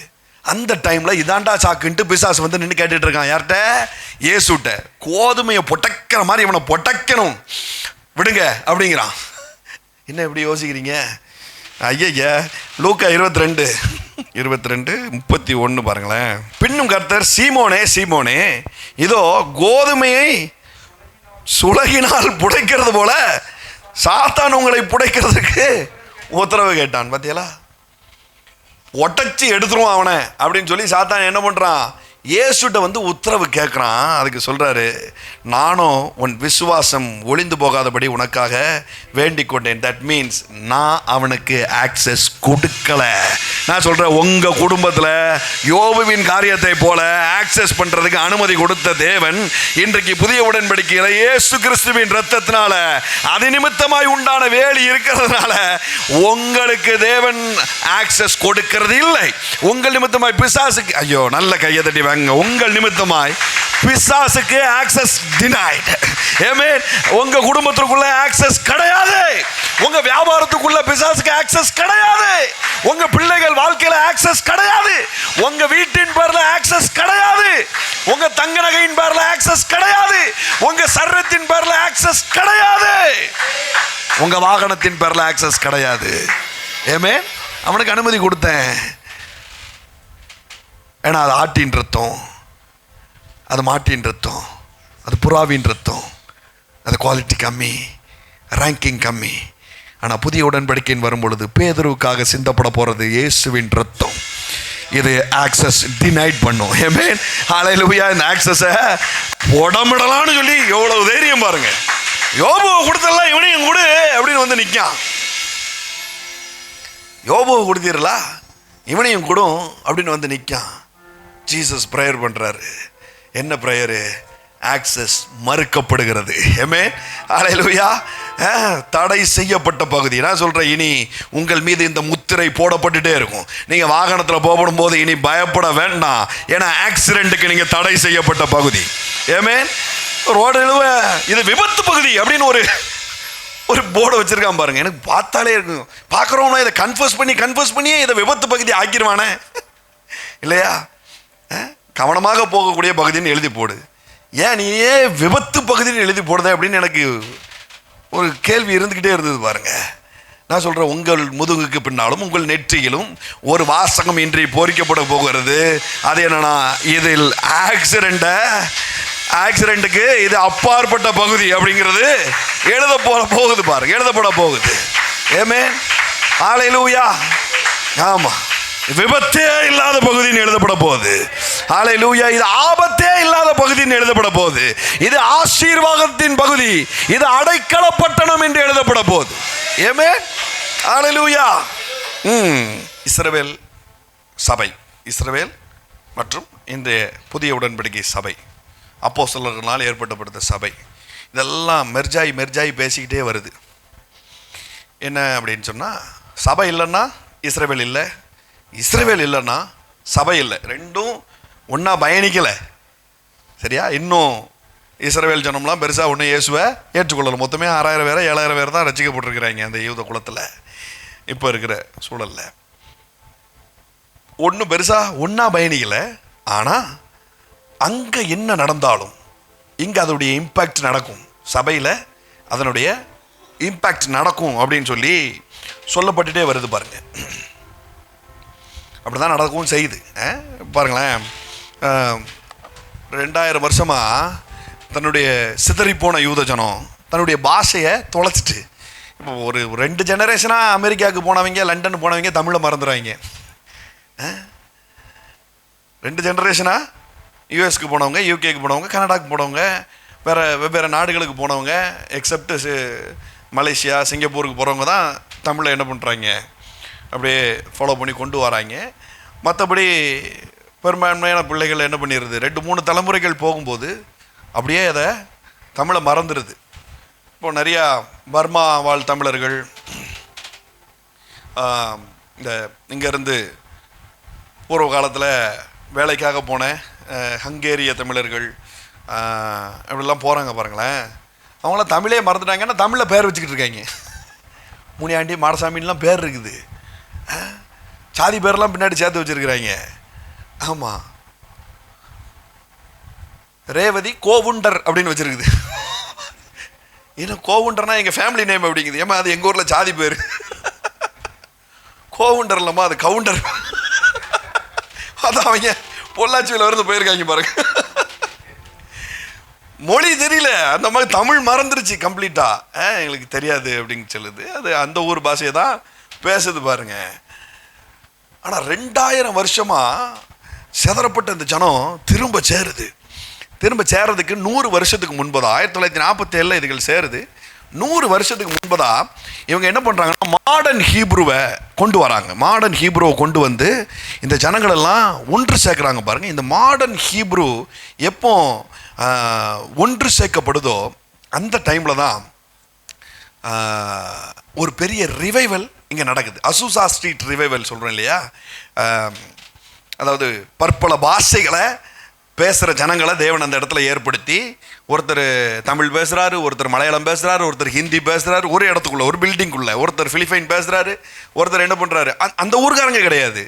அந்த டைமில் இதாண்டா சாக்குன்ட்டு பிசாசு வந்து நின்று கேட்டுட்டு இருக்கான். யார்கிட்ட? இயேசுட்ட. கோதுமையை பொட்டக்கிற மாதிரி இவனை பொட்டக்கணும், விடுங்க அப்படிங்கிறான். என்ன இப்படி யோசிக்கிறீங்க? ஐயா, லூக்கா 22:31 பாருங்களேன். பின்னும் கர்த்தர், சீமோனே சீமோனே, இதோ கோதுமையை சுலகினால் புடைக்கிறது போல சாத்தான் உங்களை புடைக்கிறதுக்கு உத்தரவு கேட்டான். பாத்தியலா, ஒட்டச்சி எடுத்துருவான் அவனை அப்படின்னு சொல்லி சாத்தான் என்ன பண்றான்? இயேசுட்ட உத்தரவு கேட்குறான். அதுக்கு சொல்றாரு, நானும் உன் விசுவாசம் ஒளிந்து போகாதபடி உனக்காக வேண்டிக் கொண்டேன். தட் மீன்ஸ் நான் அவனுக்கு ஆக்சஸ் கொடுக்கல. நான் சொல்றேன், உங்க குடும்பத்தில் யோபுவின் காரியத்தை போல ஆக்சஸ் பண்றதுக்கு அனுமதி கொடுத்த தேவன் இன்றைக்கு புதிய உடன்படிக்கையில இயேசு கிறிஸ்துவின் ரத்தத்தினால அது நிமித்தமாய் உண்டான வேலி இருக்கிறதுனால உங்களுக்கு தேவன் ஆக்சஸ் கொடுக்கிறது இல்லை. உங்கள் நிமித்தமாய் பிசாசுக்கு, ஐயோ நல்ல கையை தட்டி வாங்க, உங்கள் நிமித்தமாய் பிசாசுக்கு ஆக்சஸ் டினைட். ஆமென். உங்க குடும்பத்துக்குள்ள ஆக்சஸ் கிடையாது, உங்க வியாபாரத்துக்குள்ள பிசாசுக்கு ஆக்சஸ் கிடையாது, உங்க பிள்ளைகள் வாழ்க்கையில ஆக்சஸ் கிடையாது, உங்க வீட்டின் பேர்ல ஆக்சஸ் கிடையாது, உங்க தங்க நகையின் பேர்ல ஆக்சஸ் கிடையாது, உங்க சரீரத்தின் பேர்ல ஆக்சஸ் கிடையாது, உங்க வாகனத்தின் பேர்ல ஆக்சஸ் கிடையாது. ஆமென். அவனுக்கு அனுமதி கொடுத்தேன். ஏன்னா அது ஆட்டின் ரத்தம், அது மாட்டின் ரத்தம், அது புறாவின் ரத்தம், அது குவாலிட்டி கம்மி, ரேங்கிங் கம்மி. ஆனால் புதிய உடன்படிக்கையின் வரும் பொழுது பேதுருவுக்காக சிந்தப்பட போகிறது இயேசுவின் ரத்தம். இது ஆக்சஸ் டினைட் பண்ணும். ஆமென். ஹல்லேலூயா. இந்த ஆக்சஸை உடம்பிடலான்னு சொல்லி எவ்வளவு தைரியம் பாருங்க. யோபுவை கொடுத்தலாம், இவனையும் கொடு அப்படின்னு நிற்கான். யோபுவை கொடுத்தீர்களா, இவனையும் கொடும் அப்படின்னு நிற்கான். ஜீசஸ் ப்ரேயர் பண்றாரு. என்ன ப்ரேயரு? ஆக்சஸ் மறுக்கப்படுகிறது. ஆமென். ஹல்லேலூயா. தடை செய்யப்பட்ட பகுதி. நான் சொல்றேன், இனி உங்கள் மீது இந்த முத்திரை போடப்பட்டுட்டே இருக்கும். நீங்க வாகனத்தில் போடும் போது இனி பயப்பட வேண்டாம். ஏன்னா ஆக்சிடென்ட்டுக்கு நீங்க தடை செய்யப்பட்ட பகுதி. ஆமென். ரோடு இது விபத்து பகுதி அப்படின்னு ஒரு போர்டு வச்சிருக்கான் பாருங்க. எனக்கு பார்த்தாலே இருக்கும், பார்க்குறோம்னா இதை கன்ஃபர்ஸ் பண்ணியே இதை விபத்து பகுதி ஆக்கிடுவானே இல்லையா? கவனமாக போகக்கூடிய பகுதின்னு எழுதி போடு. ஏன் நீ ஏன் விபத்து பகுதின்னு எழுதி போடுத அப்படின்னு எனக்கு ஒரு கேள்வி இருந்துக்கிட்டே இருந்தது பாருங்க. நான் சொல்கிறேன், உங்கள் முதுகுக்கு பின்னாலும் உங்கள் நெற்றியிலும் ஒரு வாசகம் இன்றி பொறிக்கப்பட போகிறது. அது என்னன்னா, இதில் ஆக்சிடென்ட்டுக்கு இது அப்பாற்பட்ட பகுதி அப்படிங்கிறது போகுது பாருங்க, எழுதப்பட போகுது. ஆமென், ஹல்லேலூயா. ஆமாம், விபத்தே இல்லாத பகுதின்னு எழுதப்பட போகுது. ஹல்லேலூயா. இது ஆபத்தே இல்லாத பகுதின்னு எழுதப்பட போகுது. இது ஆசீர்வாதத்தின் பகுதி, இது அடைக்கல பட்டணம் என்று எழுதப்பட போகுது. ஆமென், ஹல்லேலூயா. இஸ்ரவேல் சபை, இஸ்ரவேல் மற்றும் இந்த புதிய உடன்படிக்கை சபை, அப்போஸ்தலர்களால் ஏற்படுத்தப்பட்ட சபை, இதெல்லாம் மெர்ஜாய் பேசிக்கிட்டே வருது. என்ன அப்படின்னு சொன்னால், சபை இல்லைன்னா இஸ்ரவேல் இல்லை, இஸ்ரவேல் இல்லைன்னா சபை இல்லை. ரெண்டும் ஒன்றா பயணிக்கலை. சரியா? இன்னும் இஸ்ரவேல் ஜனம்லாம் பெருசாக ஒன்றும் இயேசுவை ஏற்றுக்கொள்ளலை. மொத்தமே 6000 பேர் 7000 பேர் தான் ரட்சிக்கப்பட்டிருக்கிறாங்க அந்த யூத குலத்தில் இப்போ இருக்கிற சூழலில். ஒன்றும் பெருசாக ஒன்றா பயணிக்கலை. ஆனால் அங்கே என்ன நடந்தாலும் இங்கே அதனுடைய இம்பேக்ட் நடக்கும், சபையில் அதனுடைய இம்பேக்ட் நடக்கும் அப்படின்னு சொல்லப்பட்டுட்டே வருது பாருங்க. அப்படி தான் நடக்கவும் செய்யுது. பாருங்களேன், 2000 வருஷமாக தன்னுடைய சிதறிப்போன யூத ஜனம் தன்னுடைய பாஷையை தொலைச்சிட்டு, இப்போ ஒரு 2 ஜெனரேஷனாக அமெரிக்காவுக்கு போனவங்க, லண்டன் போனவங்க தமிழை மறந்துடுவாங்க. 2 ஜெனரேஷனாக யூஎஸ்க்கு போனவங்க, யூகேக்கு போனவங்க, கனடாவுக்கு போனவங்க, வெவ்வேறு நாடுகளுக்கு போனவங்க, எக்ஸப்ட் மலேசியா, சிங்கப்பூருக்கு போகிறவங்க தான் தமிழை என்ன பண்ணுறாங்க, அப்படியே ஃபாலோ பண்ணி கொண்டு வராங்க. மற்றபடி பெரும்பான்மையான பிள்ளைகள் என்ன பண்ணிடுது, 2-3 தலைமுறைகள் போகும்போது அப்படியே அதை தமிழை மறந்துடுது. இப்போ நிறையா பர்மா வாழ் தமிழர்கள், இந்த இங்கேருந்து பூர்வ காலத்தில் வேலைக்காக போன ஹங்கேரிய தமிழர்கள் அப்படிலாம் போகிறாங்க பாருங்களேன். அவங்களாம் தமிழே மறந்துட்டாங்கன்னா தமிழில் பேர் வச்சுக்கிட்டு இருக்காங்க. முனியாண்டி, மாடசாமின்லாம் பேர் இருக்குது, சாதி பேர்லாம் பின்னாடி சேர்த்து வச்சுருக்கிறாங்க. ஆமாம், ரேவதி கோவுண்டர் அப்படின்னு வச்சுருக்குது. ஏன்னா கோவுண்டர்னா எங்கள் ஃபேமிலி நேம் அப்படிங்குது. ஏமா அது எங்கள் ஊரில் சாதி பேர். கோவுண்டர் இல்லைம்மா, அது கவுண்டர். அதான் அவங்க பொள்ளாச்சியில் இருந்து போயிருக்காங்க பாருங்க. மொழி தெரியல, அந்த மாதிரி தமிழ் மறந்துருச்சு கம்ப்ளீட்டாக. எங்களுக்கு தெரியாது அப்படின்னு சொல்லுது. அது அந்த ஊர் பாஷையை தான் பேசுது பாருங்க. ஆனால் 2000 வருஷமாக சிதறப்பட்ட இந்த ஜனம் திரும்ப சேர்றதுக்கு 100 வருஷத்துக்கு முன்பதா, 1947 இதுகள் சேருது. 100 வருஷத்துக்கு முன்பதா இவங்க என்ன பண்ணுறாங்கன்னா மாடர்ன் ஹீப்ருவை கொண்டு வராங்க. மாடர்ன் ஹீப்ருவை கொண்டு வந்து இந்த ஜனங்களெல்லாம் ஒன்று சேர்க்குறாங்க பாருங்கள். இந்த மாடர்ன் ஹீப்ரு எப்போ ஒன்று சேர்க்கப்படுதோ அந்த டைமில் தான் ஒரு பெரிய ரிவைவல் இங்கே நடக்குது. அசூசா ஸ்ட்ரீட் ரிவைவல் சொல்கிறோம் இல்லையா? அதாவது பற்பல பாஷைகளை பேசுகிற ஜனங்களை தேவன் அந்த இடத்துல ஏற்படுத்தி, ஒருத்தர் தமிழ் பேசுகிறாரு, ஒருத்தர் மலையாளம் பேசுகிறாரு, ஒருத்தர் ஹிந்தி பேசுகிறாரு, ஒரு இடத்துக்குள்ளே ஒரு பில்டிங்குள்ளே ஒருத்தர் ஃபிலிப்பைன் பேசுகிறாரு, ஒருத்தர் என்ன பண்ணுறாரு, அந்த ஊருக்காரங்க கிடையாது.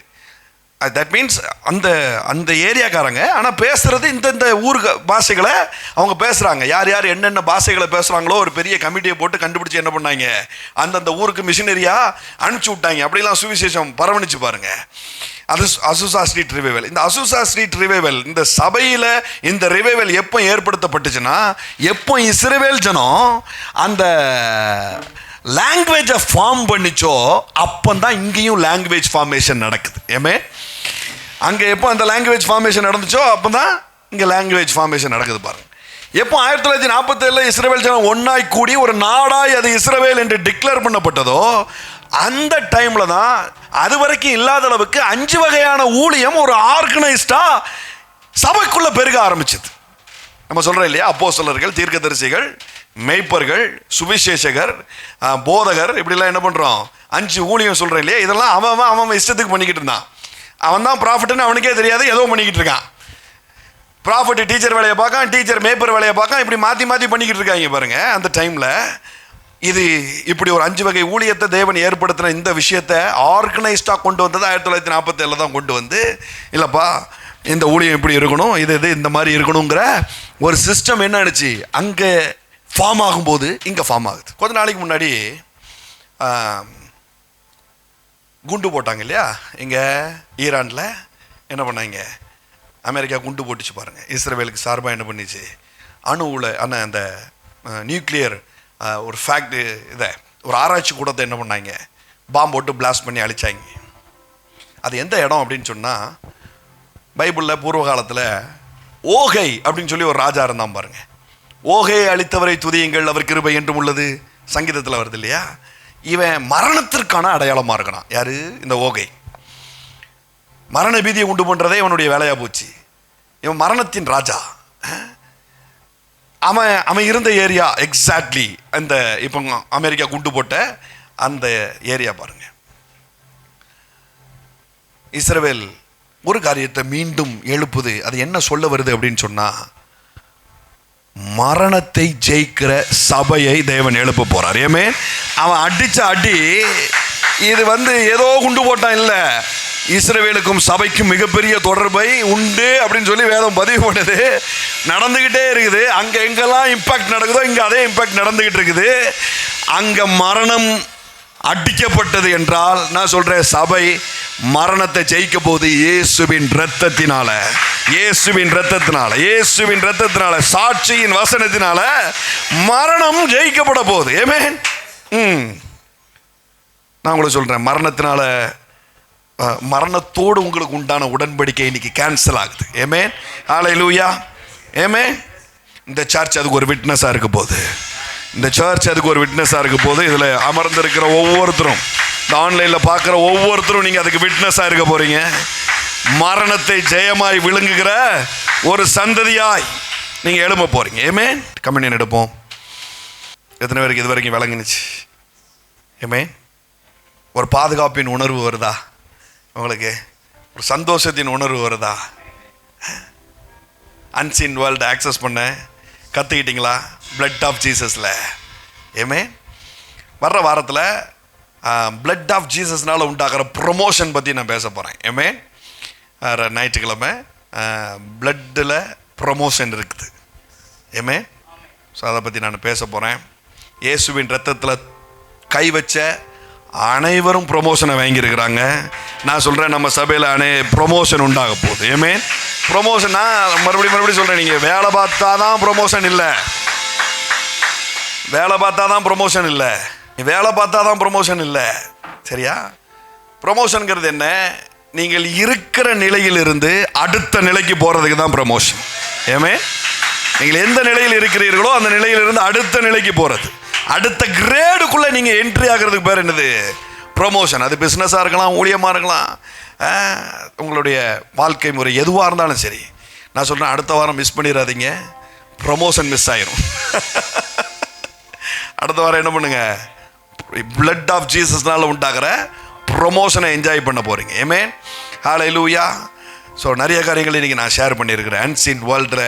தட் மீன்ஸ் அந்த ஏரியாக்காரங்க, ஆனால் பேசுகிறது இந்த ஊர் பாஷைகளை அவங்க பேசுகிறாங்க. யார் யார் என்னென்ன பாஷைகளை பேசுகிறாங்களோ ஒரு பெரிய கமிட்டியை போட்டு கண்டுபிடிச்சி என்ன பண்ணாங்க, அந்தந்த ஊருக்கு மிஷினரியாக அனுப்பிச்சி விட்டாங்க. அப்படிலாம் சுவிசேஷம் பரவணிச்சு பாருங்க. அது அசூசா ஸ்ட்ரீட் ரிவைவல். இந்த அசூசா ஸ்ட்ரீட் ரிவைவல், இந்த சபையில் இந்த ரிவைவல் எப்போ ஏற்படுத்தப்பட்டுச்சுன்னா, எப்போ இஸ்ரவேல் ஜனம் அந்த லாங்குவேஜை ஃபார்ம் பண்ணிச்சோ அப்போ தான் இங்கேயும் லாங்குவேஜ் ஃபார்மேஷன் நடக்குது. ஏமே, அங்கே எப்போ அந்த லாங்குவேஜ் ஃபார்மேஷன் நடந்துச்சோ அப்போ தான் இங்கே லாங்குவேஜ் ஃபார்மேஷன் நடக்குது பாருங்க. எப்போ 1947 இஸ்ரவேல் ஜனம் ஒன்றாய் கூடி ஒரு நாடாய் அது இஸ்ரவேல் என்று டிக்ளேர் பண்ணப்பட்டதோ அந்த டைமில் தான் அது வரைக்கும் இல்லாத அளவுக்கு 5 வகையான ஊழியம் ஒரு ஆர்கனைஸ்டாக சபைக்குள்ளே பெருக ஆரம்பிச்சது. நம்ம சொல்கிறோம் இல்லையா, அப்போஸ்தலர்கள், தீர்க்கதரிசிகள், மெய்ப்பர்கள், சுவிசேஷகர், போதகர், இப்படிலாம் என்ன பண்ணுறோம் 5 ஊழியம் சொல்கிறேன் இல்லையா. இதெல்லாம் அவன் இஷ்டத்துக்கு பண்ணிக்கிட்டு இருந்தான். அவன் தான் ப்ராஃபிட்னு அவனுக்கே தெரியாது, ஏதோ பண்ணிக்கிட்டு இருக்கான். ப்ராஃபிட் டீச்சர் வேலையை பார்க்கான், டீச்சர் மேய்ப்பர் வேலையை பார்க்கான், இப்படி மாற்றி பண்ணிக்கிட்டு இருக்காங்க பாருங்க. அந்த டைமில் இது இப்படி ஒரு 5 வகை ஊழியத்தை தேவன் ஏற்படுத்தின இந்த விஷயத்தை ஆர்கனைஸ்டாக கொண்டு வந்தது 1947 தான் கொண்டு வந்து, இல்லைப்பா இந்த ஊழியம் இப்படி இருக்கணும், இது இந்த மாதிரி இருக்கணுங்கிற ஒரு சிஸ்டம் என்ன ஆச்சு அங்கே ஃபார்ம் ஆகும்போது இங்கே ஃபார்ம் ஆகுது. கொஞ்ச நாளைக்கு முன்னாடி குண்டு போட்டாங்க இல்லையா, இங்கே ஈரானில் என்ன பண்ணாங்க, அமெரிக்கா குண்டு போட்டுச்சு பாருங்கள். இஸ்ரேலுக்கு சார்பாக என்ன பண்ணிச்சு, அணுவில் அந்த நியூக்ளியர் ஒரு ஃபேக்ட்ரி இதை ஒரு ஆராய்ச்சி கூடத்தை என்ன பண்ணாங்க, பாம்பு போட்டு பிளாஸ்ட் பண்ணி அழிச்சாங்க. அது எந்த இடம் அப்படின்னு சொன்னால், பைபிளில் பூர்வ காலத்தில் ஓகை அப்படின்னு சொல்லி ஒரு ராஜா இருந்தான் பாருங்க. ஓகையை அழித்தவரை துதியுங்கள், அவர் கிருபை என்றும் உள்ளது சங்கீதத்தில் வருது இல்லையா. இவன் மரணத்திற்கான அடையாளமாக இருக்கணும். யாரு? இந்த ஓகை. மரண பீதியை உண்டு பண்ணுறதே இவனுடைய வேலையாக போச்சு. இவன் மரணத்தின் ராஜா. அவன் இருந்த ஏரியா எக்ஸாக்ட்லி அந்த இப்போ அமெரிக்கா குண்டு போட்ட அந்த ஏரியா பாருங்க. இஸ்ரவேல் ஒரு காரியத்தை மீண்டும் எழுப்புது. அது என்ன சொல்ல வருது அப்படின்னு சொன்னா, மரணத்தை ஜெயிக்கிற சபையை தேவன் எழுப்ப போறார். ஏமே அவன் அடிச்ச அடி இது ஏதோ குண்டு போட்டான் இல்லை, இஸ்ரவேலுக்கும் சபைக்கும் மிகப்பெரிய தொடர்பை உண்டு அப்படின்னு சொல்லி வேதம் பதிவு பண்ணுது. நடந்துகிட்டே இருக்குது. அங்க எங்கெல்லாம் இம்பாக்ட் நடக்குதோ இங்க அதே இம்பாக்ட் நடந்துகிட்டு இருக்குது. அங்க மரணம் அடிக்கப்பட்டது என்றால் நான் சொல்றேன், சபை மரணத்தை ஜெயிக்க போது இயேசுவின் இரத்தத்தினால, இயேசுவின் இரத்தத்தினால, இயேசுவின் இரத்தத்தினால, சாட்சியின் வசனத்தினால மரணம் ஜெயிக்கப்பட போகுது. ஆமென். நான் உங்களுக்கு சொல்றேன், மரணத்தினால மரணத்தோடு உங்களுக்கு உண்டான உடன்படிக்கை இன்னைக்கு கேன்சல் ஆகுது. ஆமென். ஹல்லேலூயா. ஆமென். இந்த சர்ச் அதுக்கு ஒரு விட்னஸா இருக்க போகுது. இந்த சர்ச் அதுக்கு ஒரு விட்னஸாக இருக்க போது. இதில் அமர்ந்திருக்கிற ஒவ்வொருத்தரும், இந்த ஆன்லைனில் பார்க்குற ஒவ்வொருத்தரும் நீங்கள் அதுக்கு விட்னஸாக இருக்க போகிறீங்க. மரணத்தை ஜெயமாய் விழுங்குகிற ஒரு சந்ததியாய் நீங்கள் எழும்ப போகிறீங்க. ஏமே கம்யூனியன் எடுப்போம். எத்தனை பேருக்கு இது வரைக்கும் விளங்குனுச்சு? ஏமே ஒரு பாதுகாப்பின் உணர்வு வருதா உங்களுக்கு? ஒரு சந்தோஷத்தின் உணர்வு வருதா? அன்சீன் வேர்ல்டு ஆக்சஸ் பண்ண கற்றுக்கிட்டீங்களா? Blood of ஜீசஸில். ஏமே வர்ற வாரத்தில் பிளட் ஆஃப் ஜீசஸ்னால் உண்டாகிற ப்ரொமோஷன் பற்றி நான் பேச போகிறேன். ஏமே ஞாயிற்றுக்கிழமை பிளட்டில் ப்ரொமோஷன் இருக்குது. ஏமே ஸோ அதை பற்றி நான் பேச போகிறேன். இயேசுவின் ரத்தத்தில் கை வச்ச அனைவரும் ப்ரொமோஷனை வாங்கியிருக்கிறாங்க. நான் சொல்கிறேன், நம்ம சபையில் ப்ரொமோஷன் உண்டாக போகுது. ஏமே ப்ரொமோஷன்னா மறுபடியும் சொல்கிறேன், நீங்கள் வேலை பார்த்தா தான் ப்ரொமோஷன் இல்லை, வேலை பார்த்தா தான் ப்ரொமோஷன் இல்லை, வேலை பார்த்தா தான் ப்ரொமோஷன் இல்லை. சரியா? ப்ரொமோஷனுங்கிறது என்ன? நீங்கள் இருக்கிற நிலையிலிருந்து அடுத்த நிலைக்கு போகிறதுக்கு தான் ப்ரொமோஷன். ஏமே நீங்கள் எந்த நிலையில் இருக்கிறீர்களோ அந்த நிலையிலிருந்து அடுத்த நிலைக்கு போகிறது, அடுத்த கிரேடுக்குள்ளே நீங்கள் என்ட்ரி ஆகிறதுக்கு பேர் என்னது? ப்ரொமோஷன். அது பிஸ்னஸாக இருக்கலாம், ஊழியமாக இருக்கலாம், உங்களுடைய வாழ்க்கை முறை எதுவாக இருந்தாலும் சரி. நான் சொல்கிறேன், அடுத்த வாரம் மிஸ் பண்ணிடாதீங்க, ப்ரொமோஷன் மிஸ் ஆயிரும். அடுத்த வாரம் என்ன பண்ணுங்க, பிளட் ஆஃப் ஜீசஸ்னால உண்டாகிற ப்ரொமோஷனை என்ஜாய் பண்ண போகிறீங்க. ஏமே ஹல்லேலூயா. ஸோ நிறைய காரியங்கள் இன்றைக்கி நான் ஷேர் பண்ணியிருக்கிறேன். அன்சீன் வேர்ல்டில்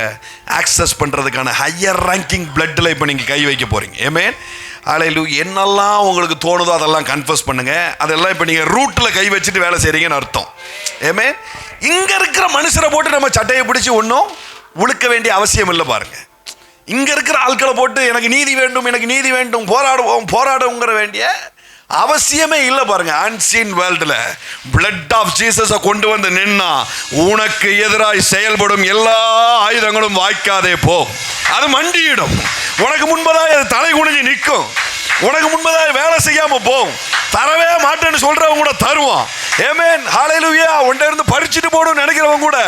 ஆக்சஸ் பண்ணுறதுக்கான ஹையர் ரேங்கிங் பிளட்டில் இப்போ நீங்கள் கை வைக்க போகிறீங்க. ஏமே ஹல்லேலூயா. என்னெல்லாம் உங்களுக்கு தோணுதோ அதெல்லாம் கன்ஃபஸ் பண்ணுங்கள். அதெல்லாம் இப்போ நீங்கள் ரூட்டில் கை வச்சுட்டு வேலை செய்கிறீங்கன்னு அர்த்தம். ஏமே இங்கே இருக்கிற மனுஷரை போட்டு நம்ம சட்டையை பிடிச்சி ஒன்றும் உழுக்க வேண்டிய அவசியம் இல்லை. பாருங்கள், இங்கே இருக்கிற ஆட்களை போட்டு எனக்கு நீதி வேண்டும், எனக்கு நீதி வேண்டும், போராடுங்கிற வேண்டிய அவசியமே இல்லை. பாருங்க, அன்சீன் வேர்ல்டில் பிளட் ஆஃப் ஜீசஸை கொண்டு வந்து நின்னா உனக்கு எதிராய் செயல்படும் எல்லா ஆயுதங்களும் வாய்க்காதே போ. அது மண்டியிடும். உனக்கு முன்பதாக அது தலை குனிஞ்சு நிற்கும். உனக்கு முன்பதாக வேலை செய்யாமல் போகும். தரவே மாட்டேன்னு சொல்றவங்க கூட தருவான். ஆமென் ஹல்லேலூயா. உன்கிட்ட இருந்து பறிச்சுட்டு போகணும்னு நினைக்கிறவங்க கூட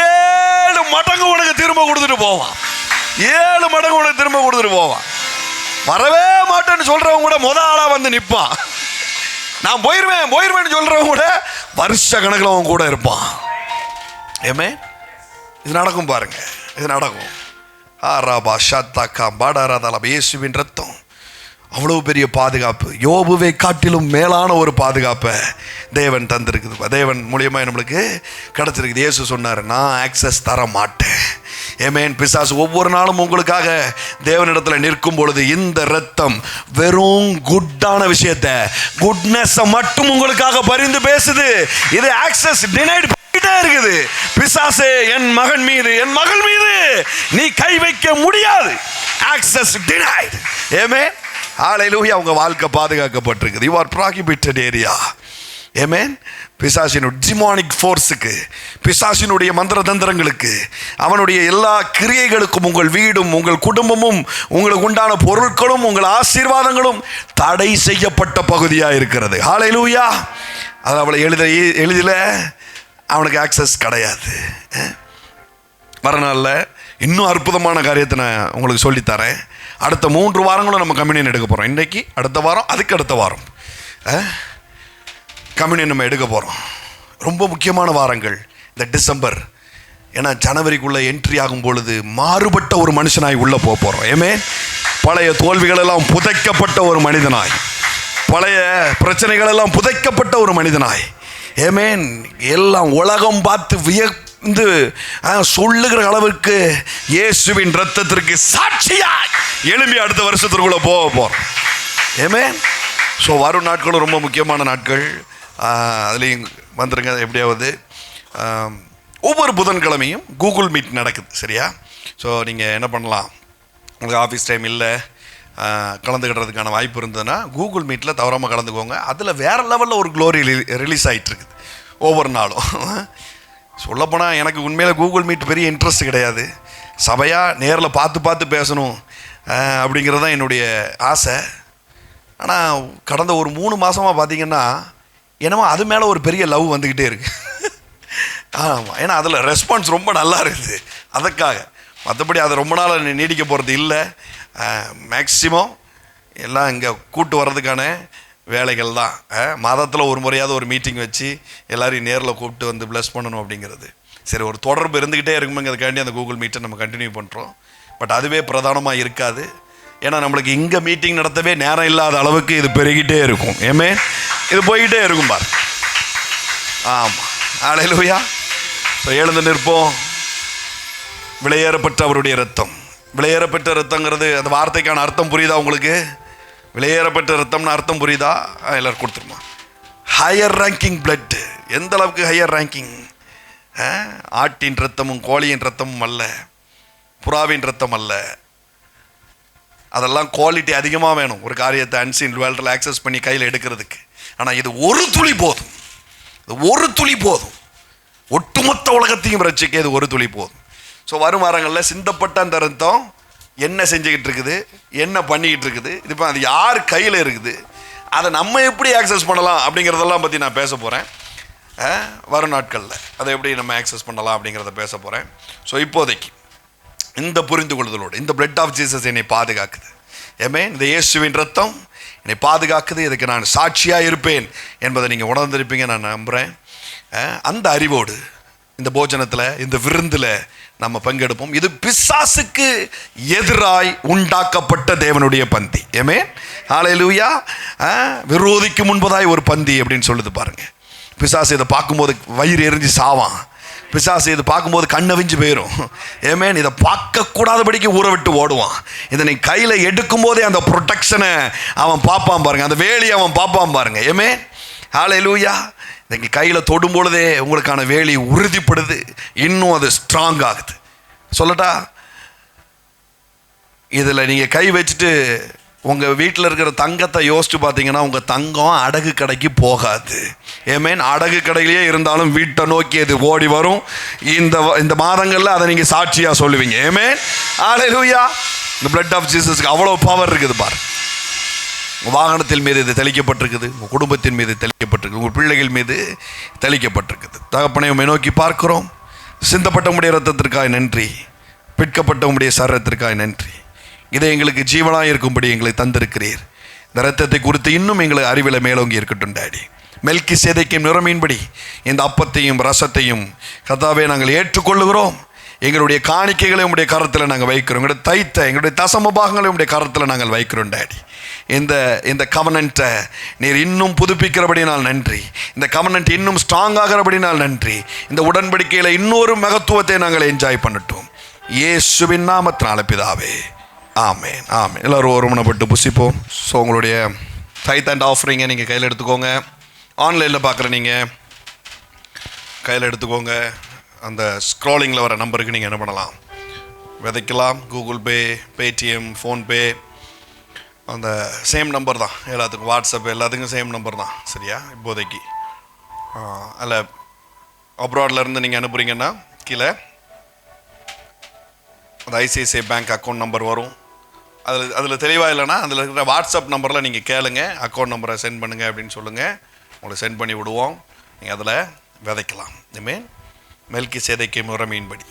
7 மடங்கு உனக்கு திரும்ப கொடுத்துட்டு போவான். 7 மடங்கு உனக்கு திரும்ப கொடுத்துட்டு போவான். வரவே மாட்டேன்னு சொல்றவங்க கூட ஆளா வந்து நிற்பான். நான் போயிருவேன் சொல்றவங்க கூட வருஷ கணக்கில் அவன் கூட இருப்பான். ஏமே இது நடக்கும் பாருங்க, இது நடக்கும். ஆராபா ஷாத்தாக்கா பாடாராதாலா. இயேசுவின் ரத்தம் அவ்வளோ பெரிய பாதுகாப்பு, யோபுவை காட்டிலும் மேலான ஒரு பாதுகாப்பை தேவன் தந்திருக்குது. தேவன் மூலியமாக நம்மளுக்கு கிடச்சிருக்குது. இயேசு சொன்னார், நான் ஆக்சஸ் தர மாட்டேன். ஏமேன். பிசாசு ஒவ்வொரு நாளும் உங்களுக்காக தேவனிடத்தில் நிற்கும் பொழுது இந்த ரத்தம் வெறும் குட்டான விஷயத்தை, குட்னஸை மட்டும் உங்களுக்காக பரிந்து பேசுது. இது ஆக்சஸ் டினைட் சொல்லிக்கிட்டே இருக்குது, பிசாசே என் மகன் மீது என் மகள் மீது நீ கை வைக்க முடியாது. access denied. ஆமென். ஹல்லேலூயா. உங்க வாழ்க்கை பாதுகாக்கப்பட்டிருக்குது. you are prohibited area. ஆமென். பிசாசினுடைய டிமானிக் ஃபோர்ஸுக்கு, பிசாசினுடைய மந்திர தந்திரங்களுக்கு, அவனுடைய எல்லா கிரியைகளுக்கும் உங்கள் வீடும் உங்கள் குடும்பமும் உங்களுக்கு உண்டான பொருட்களும் உங்கள் ஆசீர்வாதங்களும் தடை செய்யப்பட்ட பகுதியாக இருக்கிறது. ஹல்லேலூயா. அது அவளை எளிதில் அவனுக்கு ஆக்சஸ் கிடையாது. வர நாளில் இன்னும் அற்புதமான காரியத்தை நான் உங்களுக்கு சொல்லித்தரேன். அடுத்த 3 வாரங்களும் நம்ம கம்யூனியன் எடுக்க போகிறோம். இன்றைக்கி, அடுத்த வாரம், அதுக்கு அடுத்த வாரம் கம்யூனியன் நம்ம எடுக்க போகிறோம். ரொம்ப முக்கியமான வாரங்கள் இந்த டிசம்பர். ஏன்னா ஜனவரிக்குள்ளே என்ட்ரி ஆகும் பொழுது மாறுபட்ட ஒரு மனுஷனாய் உள்ளே போக போகிறோம். ஏமே பழைய தோல்விகளெல்லாம் புதைக்கப்பட்ட ஒரு மனிதனாய், பழைய பிரச்சனைகளெல்லாம் புதைக்கப்பட்ட ஒரு மனிதனாய், ஏமேன் எல்லாம் உலகம் பார்த்து வியந்து சொல்லுகிற அளவுக்கு இயேசுவின் இரத்தத்திற்கு சாட்சியாய் எழும்பி அடுத்த வருஷத்திற்குள்ளே போக போகிறோம். ஏமேன். ஸோ வரும் நாட்களும் ரொம்ப முக்கியமான நாட்கள். அதுலேயும் வந்துருங்க. எப்படியாவது ஒவ்வொரு புதன்கிழமையும் கூகுள் மீட் நடக்குது. சரியா? ஸோ நீங்கள் என்ன பண்ணலாம், உங்களுக்கு ஆஃபீஸ் டைம் இல்லை, கலந்துக்கிட்டதுக்கான வாய்ப்பு இருந்ததுன்னா கூகுள் மீட்டில் தவறாமல் கலந்துக்கோங்க. அதில் வேறு லெவலில் ஒரு க்ளோரி ரிலீஸ் ஆகிட்டுருக்குது ஒவ்வொரு நாளும். சொல்லப்போனால் எனக்கு உண்மையில் கூகுள் மீட் பெரிய இன்ட்ரெஸ்ட் கிடையாது. சபையாக நேரில் பார்த்து பேசணும் அப்படிங்கிறது தான் என்னுடைய ஆசை. ஆனால் கடந்த ஒரு 3 மாதமாக பார்த்தீங்கன்னா என்னமோ அது மேலே ஒரு பெரிய லவ் வந்துக்கிட்டே இருக்குது. ஆமாம், ஏன்னா அதில் ரெஸ்பான்ஸ் ரொம்ப நல்லா இருக்குது. அதுக்காக மற்றபடி அதை ரொம்ப நாள் நீடிக்க போகிறது இல்லை. மேக்சிமம் எல்லாம் இங்கே கூட்டு வர்றதுக்கான வேலைகள் தான். மாதத்தில் ஒரு முறையாவது ஒரு மீட்டிங் வச்சு எல்லோரையும் நேரில் கூப்பிட்டு வந்து ப்ளஸ் பண்ணணும் அப்படிங்கிறது. சரி, ஒரு தொடர்பு இருந்துக்கிட்டே இருக்குங்கிறதுக்காண்டி அந்த கூகுள் மீட்டை நம்ம கண்டினியூ பண்ணுறோம். பட் அதுவே பிரதானமாக இருக்காது. ஏன்னா நம்மளுக்கு இங்கே மீட்டிங் நடத்தவே நேரம் இல்லாத அளவுக்கு இது பெருகிட்டே இருக்கும். ஏமே இது போய்கிட்டே இருக்கும் பாரு. ஆமாம். ஹல்லேலூயா. ஸோ எழுந்து நிற்போம். விலையேறப்பட்ட அவருடைய ரத்தம். விலையேறப்பட்ட ரத்தங்கிறது அந்த வார்த்தைக்கான அர்த்தம் புரியுதா உங்களுக்கு? விலையேறப்பட்ட ரத்தம்னு அர்த்தம் புரியுதா? எல்லோரும் கொடுத்துருமா. Higher ranking blood. எந்த அளவுக்கு ஹையர் ரேங்கிங்? ஆட்டின் ரத்தமும் கோழியின் ரத்தமும் அல்ல, புறாவின் ரத்தம் அல்ல. அதெல்லாம் குவாலிட்டி அதிகமாக வேணும் ஒரு காரியத்தை அன்சீன் வேர்ல்டில் ஆக்சஸ் பண்ணி கையில் எடுக்கிறதுக்கு. ஆனால் இது ஒரு துளி போதும். இது ஒரு துளி போதும். ஒட்டுமொத்த உலகத்தையும் ரட்சிக்க இது ஒரு துளி போதும். ஸோ வரும் வாரங்களில் சிந்தப்பட்ட அந்த ரத்தம் என்ன செஞ்சுக்கிட்டு இருக்குது, என்ன பண்ணிக்கிட்டு இருக்குது, இது இப்போ அது யார் கையில் இருக்குது, அதை நம்ம எப்படி ஆக்சஸ் பண்ணலாம் அப்படிங்கிறதெல்லாம் பற்றி நான் பேச போகிறேன். வரும் நாட்களில் அதை எப்படி நம்ம ஆக்சஸ் பண்ணலாம் அப்படிங்கிறத பேச போகிறேன். ஸோ இப்போதைக்கு இந்த புரிந்து கொள்ளுதலோடு இந்த பிளட் ஆஃப் ஜீசஸ் என்னை பாதுகாக்குது. ஏமே இந்த இயேசுவின் ரத்தம் என்னை பாதுகாக்குது. இதுக்கு நான் சாட்சியாக இருப்பேன் என்பதை நீங்கள் உணர்ந்திருப்பீங்க நான் நம்புகிறேன். அந்த அறிவோடு இந்த போஜனத்தில் இந்த விருந்தில் நம்ம பங்கெடுப்போம். இது பிசாசுக்கு எதிராய் உண்டாக்கப்பட்ட தேவனுடைய பந்தி. ஏமே ஹல்லேலூயா. விரோதிக்கு முன்பதாய் ஒரு பந்தி அப்படின்னு சொல்லுது பாருங்க. பிசாசு இதை பார்க்கும்போது வயிறு எரிஞ்சு சாவான். பிசாசு இதை பார்க்கும்போது கண்ணவிஞ்சு போயிடும். ஏமேன் இதை பார்க்கக்கூடாதபடிக்கு ஊற விட்டு ஓடுவான். இதை நீ கையில் எடுக்கும் போதே அந்த ப்ரொடெக்ஷனை அவன் பார்ப்பான் பாருங்க, அந்த வேலியை அவன் பார்ப்பான் பாருங்க. ஏமே ஹல்லேலூயா. இன்றைக்கி கையில் தொடும் பொழுதே உங்களுக்கான வேலி உறுதிப்படுது, இன்னும் அது ஸ்ட்ராங் ஆகுது. சொல்லட்டா, இதில் நீங்கள் கை வச்சுட்டு உங்கள் வீட்டில் இருக்கிற தங்கத்தை யோசிச்சு பார்த்தீங்கன்னா உங்கள் தங்கம் அடகு கடைக்கு போகாது. ஏமேன் அடகு கடையிலேயே இருந்தாலும் வீட்டை நோக்கி அது ஓடி வரும். இந்த மாதங்களில் அதை நீங்கள் சாட்சியாக சொல்லுவீங்க. ஏமேன் ஹல்லேலூயா. இந்த பிளட் ஆஃப் ஜீசஸ்க்கு அவ்வளோ பவர் இருக்குது பாரு. உங்கள் வாகனத்தின் மீது இது தெளிக்கப்பட்டிருக்குது, உங்கள் குடும்பத்தின் மீது தெளிக்கப்பட்டிருக்கு, உங்கள் பிள்ளைகள் மீது தெளிக்கப்பட்டிருக்குது. தகப்பனை உம்மை நோக்கி பார்க்கிறோம். சிந்தப்பட்ட உம்முடைய இரத்தத்திற்காக நன்றி, பிற்கப்பட்ட உம்முடைய சரீரத்திற்காக நன்றி. இதை எங்களுக்கு ஜீவனாக இருக்கும்படி எங்களை தந்திருக்கிறீர். இந்த இரத்தத்தை குறித்து இன்னும் எங்களை அறிவில் மேலோங்கி இருக்கட்டும் டாடி. மெல்கிசேதேக்கின் நிறமையின்படி இந்த அப்பத்தையும் ரசத்தையும் கர்த்தாவே நாங்கள் ஏற்றுக்கொள்ளுகிறோம். எங்களுடைய காணிக்கைகளை உங்களுடைய கரத்தில் நாங்கள் வைக்கிறோம். எங்களுடைய தைத்த எங்களுடைய தசம பாகங்களை உங்களுடைய கரத்தில் நாங்கள் வைக்கிறோம் டாடி. இந்த கவனன்ட்டை நீர் இன்னும் புதுப்பிக்கிறபடினால் நன்றி. இந்த கவனன்ட் இன்னும் ஸ்ட்ராங் ஆகிறபடினால் நன்றி. இந்த உடன்படிக்கையில் இன்னொரு மகத்துவத்தை நாங்கள் என்ஜாய் பண்ணட்டும். இயேசுவின் நாமத்தினால பிதாவே, ஆமேன் ஆமேன். எல்லோரும் ஒருமனப்பட்டு புசிப்போம். ஸோ உங்களுடைய டைத் அண்ட் ஆஃபரிங்கை நீங்கள் கையில் எடுத்துக்கோங்க. ஆன்லைனில் பார்க்குற நீங்கள் கையில் எடுத்துக்கோங்க. அந்த ஸ்க்ராலிங்கில் வர நம்பருக்கு நீங்கள் என்ன பண்ணலாம், விதைக்கலாம். கூகுள் பே, பேடிஎம், ஃபோன்பே, அந்த சேம் நம்பர் தான் எல்லாத்துக்கும். வாட்ஸ்அப் எல்லாத்துக்கும் சேம் நம்பர் தான், சரியா? இப்போதைக்கு அதில் அப்ராட்லேருந்து நீங்கள் அனுப்புகிறீங்கன்னா கீழே அந்த ஐசிஐசிஐ பேங்க் அக்கௌண்ட் நம்பர் வரும். அதில் தெளிவாக இல்லைன்னா அதில் இருக்கிற வாட்ஸ்அப் நம்பரில் நீங்கள் கேளுங்க, அக்கௌண்ட் நம்பரை சென்ட் பண்ணுங்கள் அப்படின்னு சொல்லுங்கள், உங்களுக்கு சென்ட் பண்ணி விடுவோம். நீங்கள் அதில் விதைக்கலாம். இனிமேல் மெல்கிசேதேக்கு முறைமையின்படி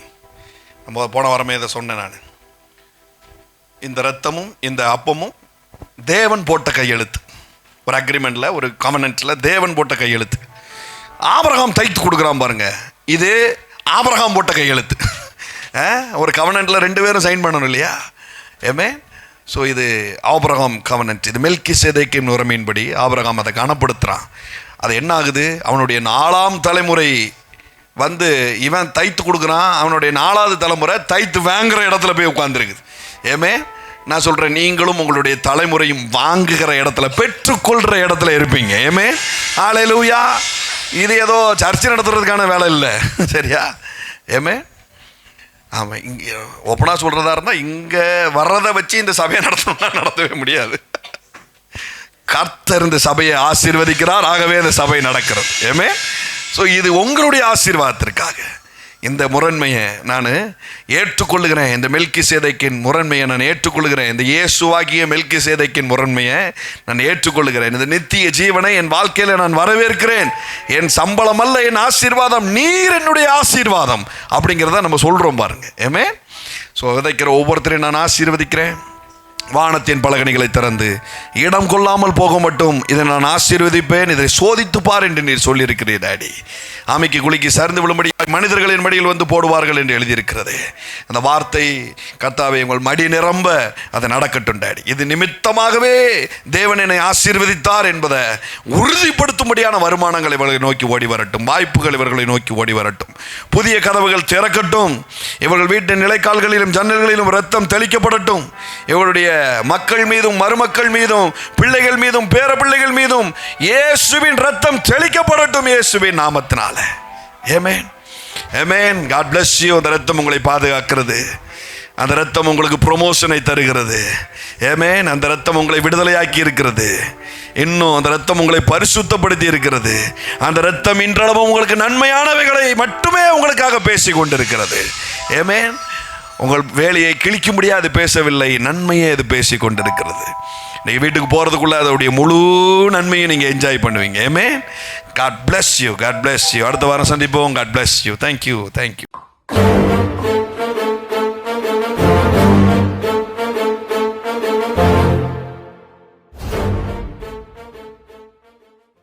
நம்ம போன வாரமே இதை சொன்னேன் நான். இந்த இரத்தமும் இந்த அப்பமும் தேவன் போட்ட கையெழுத்து. ஒரு அக்ரிமெண்ட்டில், ஒரு கவர்னன்ட்டில் தேவன் போட்ட கையெழுத்து. ஆபிரகாம் தைத்து கொடுக்குறான் பாருங்க, இது ஆபிரகாம் போட்ட கையெழுத்து. ஒரு கவர்னன்ட்டில் 2 பேரும் சைன் பண்ணணும் இல்லையா? ஸோ இது ஆபிரகாம் கவர்னன்ட். இது மெல்கிசேதேக்கின் முறைமையின்படி ஆபிரகாம் அதை கனப்படுத்துகிறான். அது என்ன ஆகுது, அவனுடைய 4ஆம் தலைமுறை வந்து இவன் தைத்து கொடுக்குறான், அவனுடைய 4வது தலைமுறை தைத்து வாங்குகிற இடத்துல போய் உட்காந்துருக்குது. நான் சொல்கிறேன், நீங்களும் உங்களுடைய தலைமுறையும் வாங்குகிற இடத்துல, பெற்றுக்கொள்கிற இடத்துல இருப்பீங்க. ஹல்லேலூயா. இது ஏதோ சர்ச்சை நடத்துறதுக்கான வேலை இல்லை, சரியா? ஆமாம், இங்கே ஓப்பனாக சொல்கிறதா இருந்தால் இங்கே வர்றதை வச்சு இந்த சபையை நடத்தணும்னா நடத்தவே முடியாது. கர்த்தர் இந்த சபையை ஆசீர்வதிக்கிறார், ஆகவே இந்த சபை நடக்கிறது. ஸோ இது உங்களுடைய ஆசீர்வாதத்திற்காக இந்த முரண்மையை நான் ஏற்றுக்கொள்ளுகிறேன். இந்த மெல்கிசேதேக்கின் முரண்மையை நான் ஏற்றுக்கொள்ளுகிறேன். இந்த இயேசுவாகிய மெல்கிசேதேக்கின் முரண்மையை நான் ஏற்றுக்கொள்ளுகிறேன். இந்த நித்திய ஜீவனை என் வாழ்க்கையில் நான் வரவேற்கிறேன். என் சம்பளம் அல்ல என் ஆசீர்வாதம், நீர் என்னுடைய ஆசீர்வாதம் அப்படிங்கிறத நம்ம சொல்கிறோம் பாருங்க. ஸோ விதைக்கிற ஒவ்வொருத்தரையும் நான் ஆசீர்வதிக்கிறேன். வானத்தின் பலகணிகளை திறந்து இடம் கொள்ளாமல் போக மட்டும் இதை நான் ஆசீர்வதிப்பேன், இதை சோதித்துப்பார் என்று நீர் சொல்லியிருக்கிறீர் டாடி. ஆமைக்கு குளிக்கு சரிந்து விழும்படி மனிதர்களின் மடியில் வந்து போடுவார்கள் என்று எழுதியிருக்கிறது. அந்த வார்த்தை கர்த்தாவே உங்கள் மடி நிரம்ப அதை நடக்கட்டும் டாடி. இது நிமித்தமாகவே தேவன் என்னை ஆசீர்வதித்தார் என்பதை உறுதிப்படுத்தும்படியான வருமானங்கள் இவர்களை நோக்கி ஓடி வரட்டும், வாய்ப்புகள் இவர்களை நோக்கி ஓடி வரட்டும், புதிய கதவுகள் திறக்கட்டும், இவர்கள் வீட்டின் நிலைக்கால்களிலும் ஜன்னல்களிலும் இரத்தம் தெளிக்கப்படட்டும், இவருடைய மக்கள் மீதும் மருமக்கள் மீதும் பிள்ளைகள் மீதும் பேர பிள்ளைகள் மீதும் இயேசுவின் இரத்தம் தெளிக்கப்படட்டும் இயேசுவின் நாமத்தினால. ஆமென், ஆமென். God bless you. அந்த இரத்தம் உங்களை பாதுகாக்கிறது, அந்த இரத்தம் உங்களுக்கு ப்ரொமோஷனை தருகிறது. ஆமென். அந்த இரத்தம் உங்களை விடுதலையாக்கி இருக்கிறது. இன்னும் அந்த இரத்தம் உங்களை பரிசுத்தப்படுத்தி இருக்கிறது. அந்த இரத்தம் இன்றளவும் உங்களுக்கு நன்மையானவைகளை மட்டுமே உங்களுக்காக பேசி கொண்டிருக்கிறது. ஆமென். உங்கள் வேலையை கிழிக்க முடியாது பேசவில்லை, நன்மையே அது பேசி கொண்டிருக்கிறது. நீங்கள் வீட்டுக்கு போகிறதுக்குள்ளே அதோடைய முழு நன்மையை நீங்கள் என்ஜாய் பண்ணுவீங்க. ஆமென். God bless you. God bless you. அடுத்த வாரம் சந்திப்போம். God bless you. Thank you. Thank you.